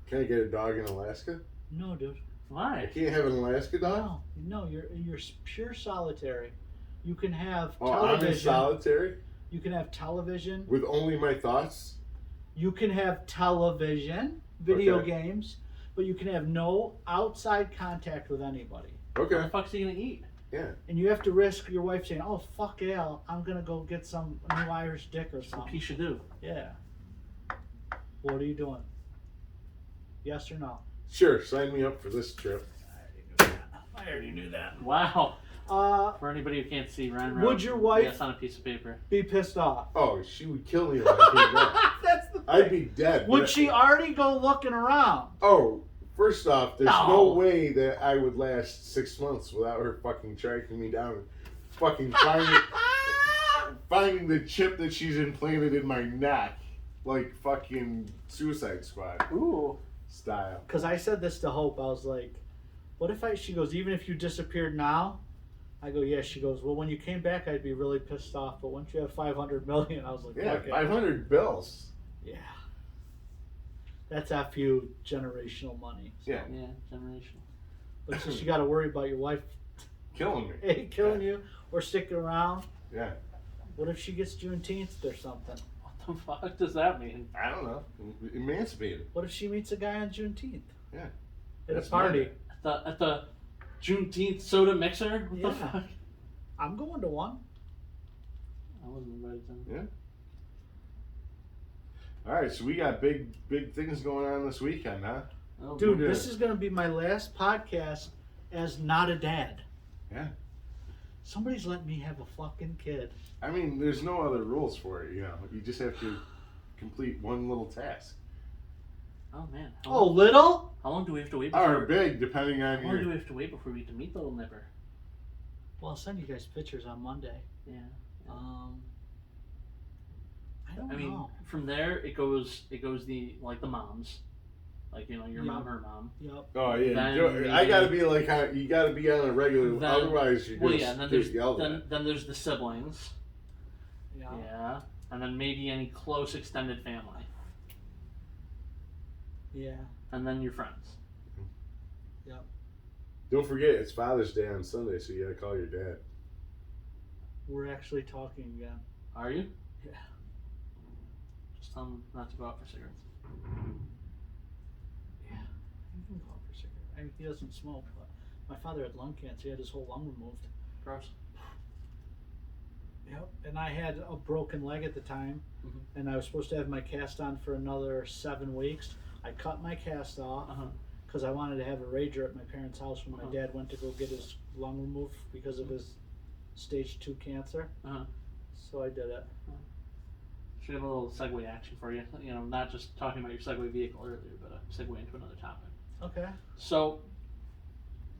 Can I get a dog in Alaska? No, dude. I Why? can't have an Alaska dog. No. You're pure solitary. You can have Oh, I'm in television. solitary You can have television. with only my thoughts. You can have television, video Okay. games, but you can have no outside contact with anybody. What the Okay. fuck's he gonna eat? Yeah. And you have to risk your wife saying, "Oh fuck yeah, I'm gonna go get some new Irish dick or What something." he should do? Yeah. What are you doing? Yes or no? Sure. Sign me up for this trip. I already knew that. Wow. Uh, For anybody who can't see, Ryan Would wrote your wife- yes on a piece of paper. be pissed off. Oh, she would kill me if I came back. That's the thing. I'd be dead. Would but- she already go looking around? Oh, first off, there's No. no way that I would last 6 months without her fucking tracking me down and fucking finding the chip that she's implanted in my neck. Like fucking Suicide Squad Ooh. style. Because I said this to Hope. I was like, what if she goes, even if you disappeared now? I go, yeah. She goes, well, when you came back, I'd be really pissed off. But once you have 500 million, I was like, Yeah, okay. 500 bills. Yeah. That's a few generational money. So. Yeah, Yeah, generational. But since you got to worry about your wife killing me. killing you or sticking around, Yeah, what if she gets Juneteenth or something? What the fuck does that mean? I don't know. Emancipated. What if she meets a guy on Juneteenth? Yeah. At That's a party. mine. At the Juneteenth soda mixer? What Yeah. the fuck? I'm going to one. I wasn't invited to. Yeah. All right, so we got big things going on this weekend, huh? Oh, Dude, Yeah. this is going to be my last podcast as not a dad. Yeah. Somebody's letting me have a fucking kid. I mean, there's no other rules for it, you know. You just have to complete one little task. Oh man. Oh, little? How long do we have to wait Or before? big, depending How on long do we your. have to wait before we get to meet the little nipper? Well, I'll send you guys pictures on Monday. Yeah. I don't I mean, know. from there it goes the like the moms, like your Yeah. mom, her mom. Yep. Oh yeah, Then I gotta maybe- be like, you gotta be on a regular. Then- Otherwise, you're Well, gonna yeah, and then get there's yelled at. then there's the siblings. Yeah. Yeah, and then maybe any close extended family, Yeah. and then your friends. Don't forget, it's Father's Day on Sunday, so you gotta call your dad. We're actually talking again. Are you? Yeah. Just tell him not to go out for cigarettes. Yeah. You can go out for cigarette. I mean, he doesn't smoke, but my father had lung cancer. He had his whole lung removed. Gross. Yep. And I had a broken leg at the time, Mhm. and I was supposed to have my cast on for another 7 weeks. I cut my cast off Uh huh. because I wanted to have a rager at my parents' house when my Uh-huh. dad went to go get his lung removed because of his stage 2 cancer. Uh-huh. So I did it. Should have a little segue action for you. You know, not just talking about your Segway vehicle earlier, but a segue into another topic. Okay. So,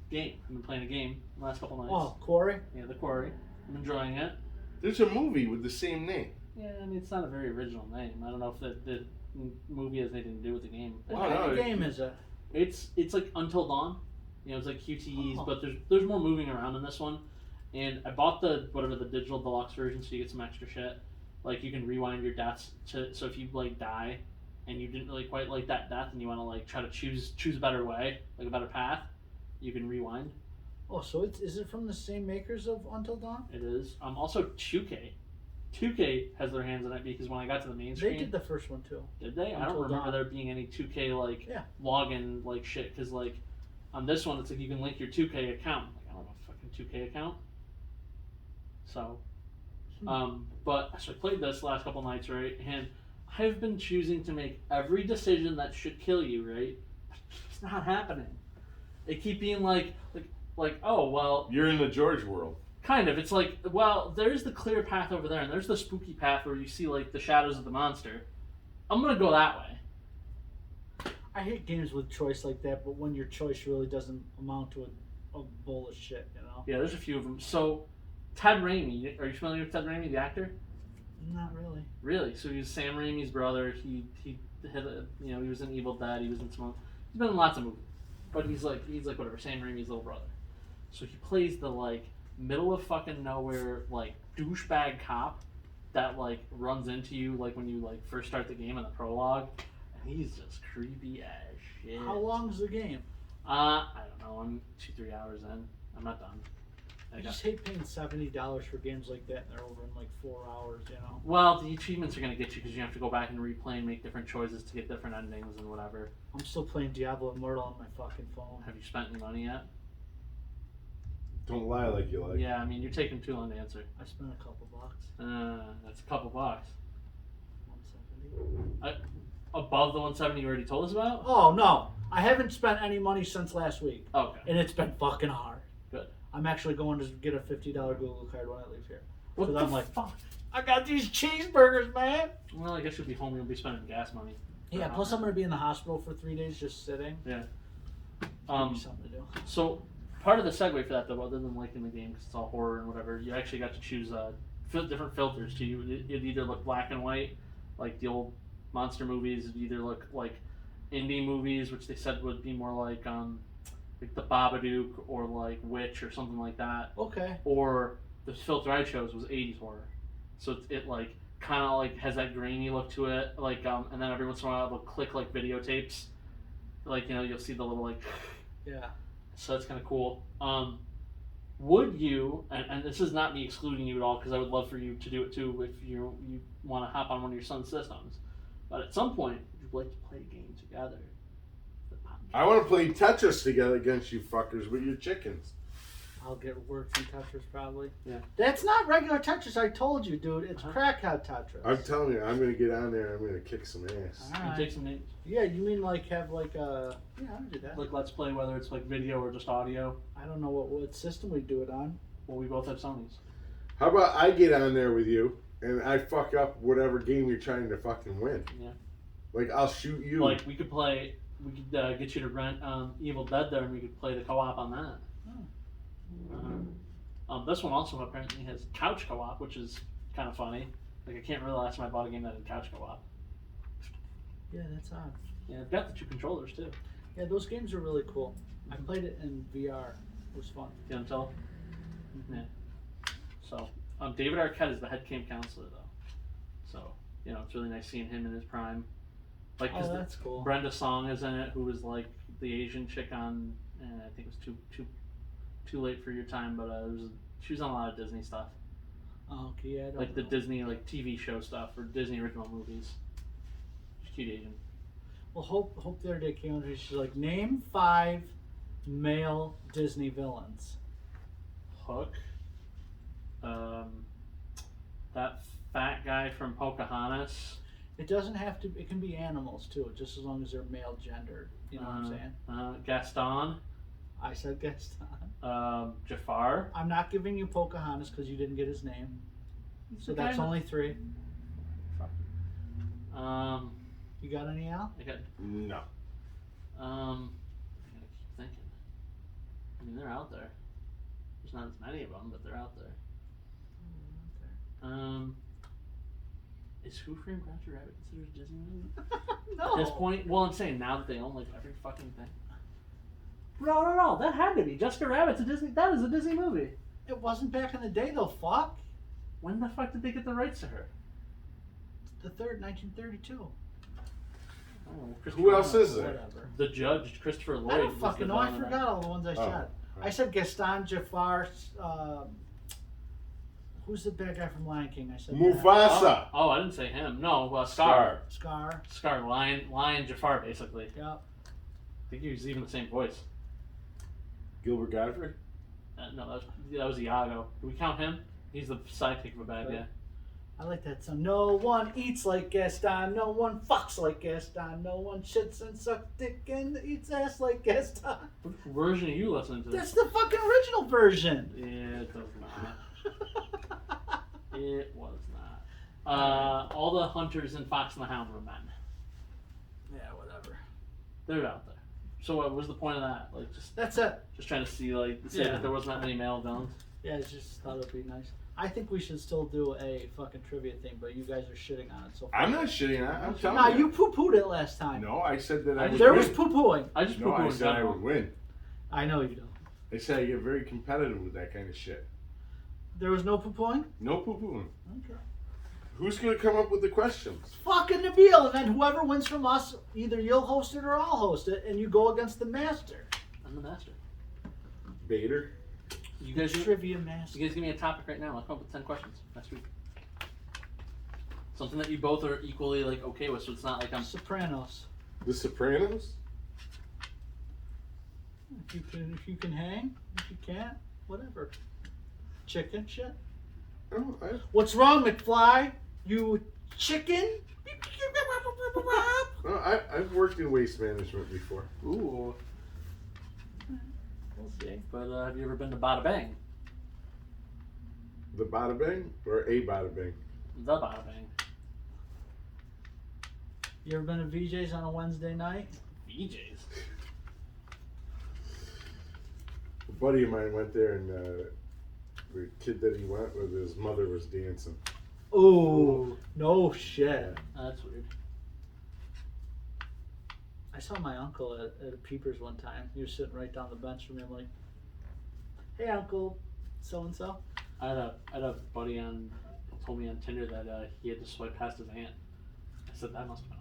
game. I've been playing a game the last couple nights. Oh, Corey? Yeah, The Quarry. I'm enjoying it. There's a movie with the same name. Yeah, I mean, it's not a very original name. I don't know if the movie has anything to do with the game. What Oh, kind no, of game is it? It's like Until Dawn. You know, it's like QTEs, Oh. but there's more moving around in this one. And I bought the digital deluxe version, so you get some extra shit. Like you can rewind your deaths so if you like die, and you didn't really quite like that death, and you want to like try to choose a better way, like a better path, you can rewind. Oh, so is it from the same makers of Until Dawn? It is. Also 2K. 2K has their hands in it because when I got to the main screen, They did the first one too. did they? I don't Until remember Dawn. there being any 2K like Yeah. login like shit because like on this one it's like you can link your 2K account. Like I don't have a fucking 2K account. So, but so I played this last couple nights, right? And I've been choosing to make every decision that should kill you, right? It's not happening. They keep being like, oh well. You're in the George world. Kind of. It's like, well, there's the clear path over there, and there's the spooky path where you see like the shadows of the monster. I'm gonna go that way. I hate games with choice like that, but when your choice really doesn't amount to a bowl of shit, you know? Yeah, there's a few of them. So, Ted Raimi. Are you familiar with Ted Raimi, the actor? Not really. Really? So he's Sam Raimi's brother. He had a, he was in Evil Dead. He was in some. He's been in lots of movies, but he's like whatever Sam Raimi's little brother. So he plays the like middle of fucking nowhere like douchebag cop that like runs into you like when you like first start the game in the prologue, and he's just creepy as shit. How long's the game? I don't know. I'm 2-3 hours in. I'm not done. I just hate paying $70 for games like that, and they're over in like 4 hours, you know? Well, the achievements are going to get you because you have to go back and replay and make different choices to get different endings and whatever. I'm still playing Diablo Immortal on my fucking phone. Have you spent any money yet? Don't lie like you like. Yeah, I mean, you're taking too long to answer. I spent a couple bucks. That's a couple bucks. 170. Above the 170 you already told us about? Oh, no. I haven't spent any money since last week, Okay. and it's been fucking hard. Good. I'm actually going to get a $50 Google card when I leave here. What So the I'm like, fuck? I got these cheeseburgers, man. Well, I guess you'll be home. You'll be spending gas money. Yeah, plus I'm going to be in the hospital for 3 days just sitting. Yeah. Give me something to do. So part of the segue for that, though, other than liking the game because it's all horror and whatever, you actually got to choose different filters too. It'd either look black and white, like the old monster movies. It'd either look like indie movies, which they said would be more like the Babadook or like Witch or something like that. Okay. Or the filter I chose was 80s horror, so it like kind of like has that grainy look to it, like and then every once in a while it'll click like videotapes, like you'll see the little like. Yeah. So that's kind of cool. Would you, and this is not me excluding you at all, because I would love for you to do it too if you want to hop on one of your son's systems, but at some point, would you like to play a game together? I want to play Tetris together against you fuckers with your chickens. I'll get worked in Tetris probably. Yeah. That's not regular Tetris, I told you, dude. It's crackhead Tetris. I'm telling you, I'm going to get on there and I'm going to kick some ass. All You right. take some names. Yeah, you mean like have like a... Yeah, I would do that. Like let's play, whether it's like video or just audio. I don't know what system we do it on. Well, we both have Sony's. How about I get on there with you and I fuck up whatever game you're trying to fucking win? Yeah. Like, I'll shoot you. Like we could play. We could get you to rent Evil Dead there, and we could play the co-op on that. This one also apparently has couch co-op, which is kind of funny. Like I can't remember the last time I bought a game that had couch co-op. Yeah, that's odd. Yeah, I've got the 2 controllers too. Yeah, those games are really cool. I played it in VR. It was fun. You know what I'm telling? Yeah. So, David Arquette is the head camp counselor though. So, it's really nice seeing him in his prime. Like, Oh, that's cool. Brenda Song is in it, who was like the Asian chick on. I think it was too late for your time, but she was on a lot of Disney stuff, Oh, okay, yeah, I don't like the know. Disney like TV show stuff or Disney original movies. She's cute Asian. Well, Hope the other day came and she's like, name 5 male Disney villains. Hook. That fat guy from Pocahontas. It doesn't have to. It can be animals too, just as long as they're male gendered. You know what I'm saying? Gaston. I said Gaston. Jafar. I'm not giving you Pocahontas because you didn't get his name. So Okay, that's but- only 3. Um, You got any, Al? I got. No. I gotta keep thinking. I mean, they're out there. There's not as many of them, but they're out there. Is Who Framed Roger Rabbit considered a Disney movie? No. At this point, well, I'm saying now that they own like every fucking thing. No, that had to be. Jessica Rabbit's a Disney. That is a Disney movie. It wasn't back in the day though. Fuck. When the fuck did they get the rights to her? The 3rd, 1932. Oh, Who else is there? Whatever. The judge, Christopher Lloyd. I don't was fucking the know. I villain of forgot all the ones I said. I said Gaston, Jafar. Who's the bad guy from Lion King? I said that. Mufasa. Oh, I didn't say him. No, Scar. Scar. Lion Jafar, basically. Yep. I think he was even the same voice. Gilbert Godfrey. No, that was Iago. Do we count him? He's the sidekick of a bad guy. I like that song. No one eats like Gaston. No one fucks like Gaston. No one shits and sucks dick and eats ass like Gaston. What version are you listening to? That's the fucking original version. Yeah, it does not. It was not. All the hunters in Fox and the Hound were men. Yeah, whatever. They're out there. So what was the point of that? Like That's it. just trying to see say Yeah. that there wasn't that many male villains. Yeah, I just thought it'd be nice. I think we should still do a fucking trivia thing, but you guys are shitting on it so far. I'm not shitting on it. I'm telling Nah, you. you poo-pooed it last time. No, I said that I would There win. was poo-pooing. I just No, I poo-pooed said I general. would win. I know you don't. I said I get very competitive with that kind of shit. There was no poo-pooing? No poo-pooing. Okay. Who's going to come up with the questions? Fucking Nabil, and then whoever wins from us, either you'll host it or I'll host it, and you go against the master. I'm the master. Bader? You guys Trivia master. give me a topic right now. I'll come up with 10 questions next week. Something that you both are equally okay with, so it's not like I'm. Sopranos. The Sopranos? If you can hang, if you can't, whatever. Chicken shit. Oh, What's wrong, McFly? You chicken? I've worked in waste management before. Ooh. We'll see. But have you ever been to Bada Bang? The Bada Bang or a Bada Bang? The Bada Bang. You ever been to VJ's on a Wednesday night? BJ's. A buddy of mine went there, and the kid that he went with, his mother was dancing. Oh, no shit. That's weird. I saw my uncle at a Peepers one time. He was sitting right down the bench from me. I'm like, hey, Uncle so-and-so. I had a buddy told me on Tinder that he had to swipe past his aunt. I said that must have been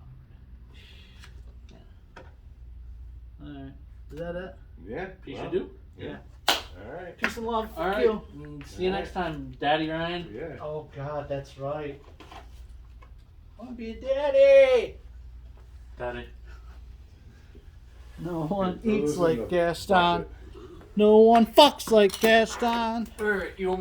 awkward. All right. Is that it? Yeah. Peace well, you do. Yeah. All right. Peace and love. All Fuck right. you. See you next time, Daddy Ryan. Yeah. Oh, God, that's right. I want to be a daddy. Daddy. No one Those eats are like the- Gaston. No one fucks like Gaston. Alright, you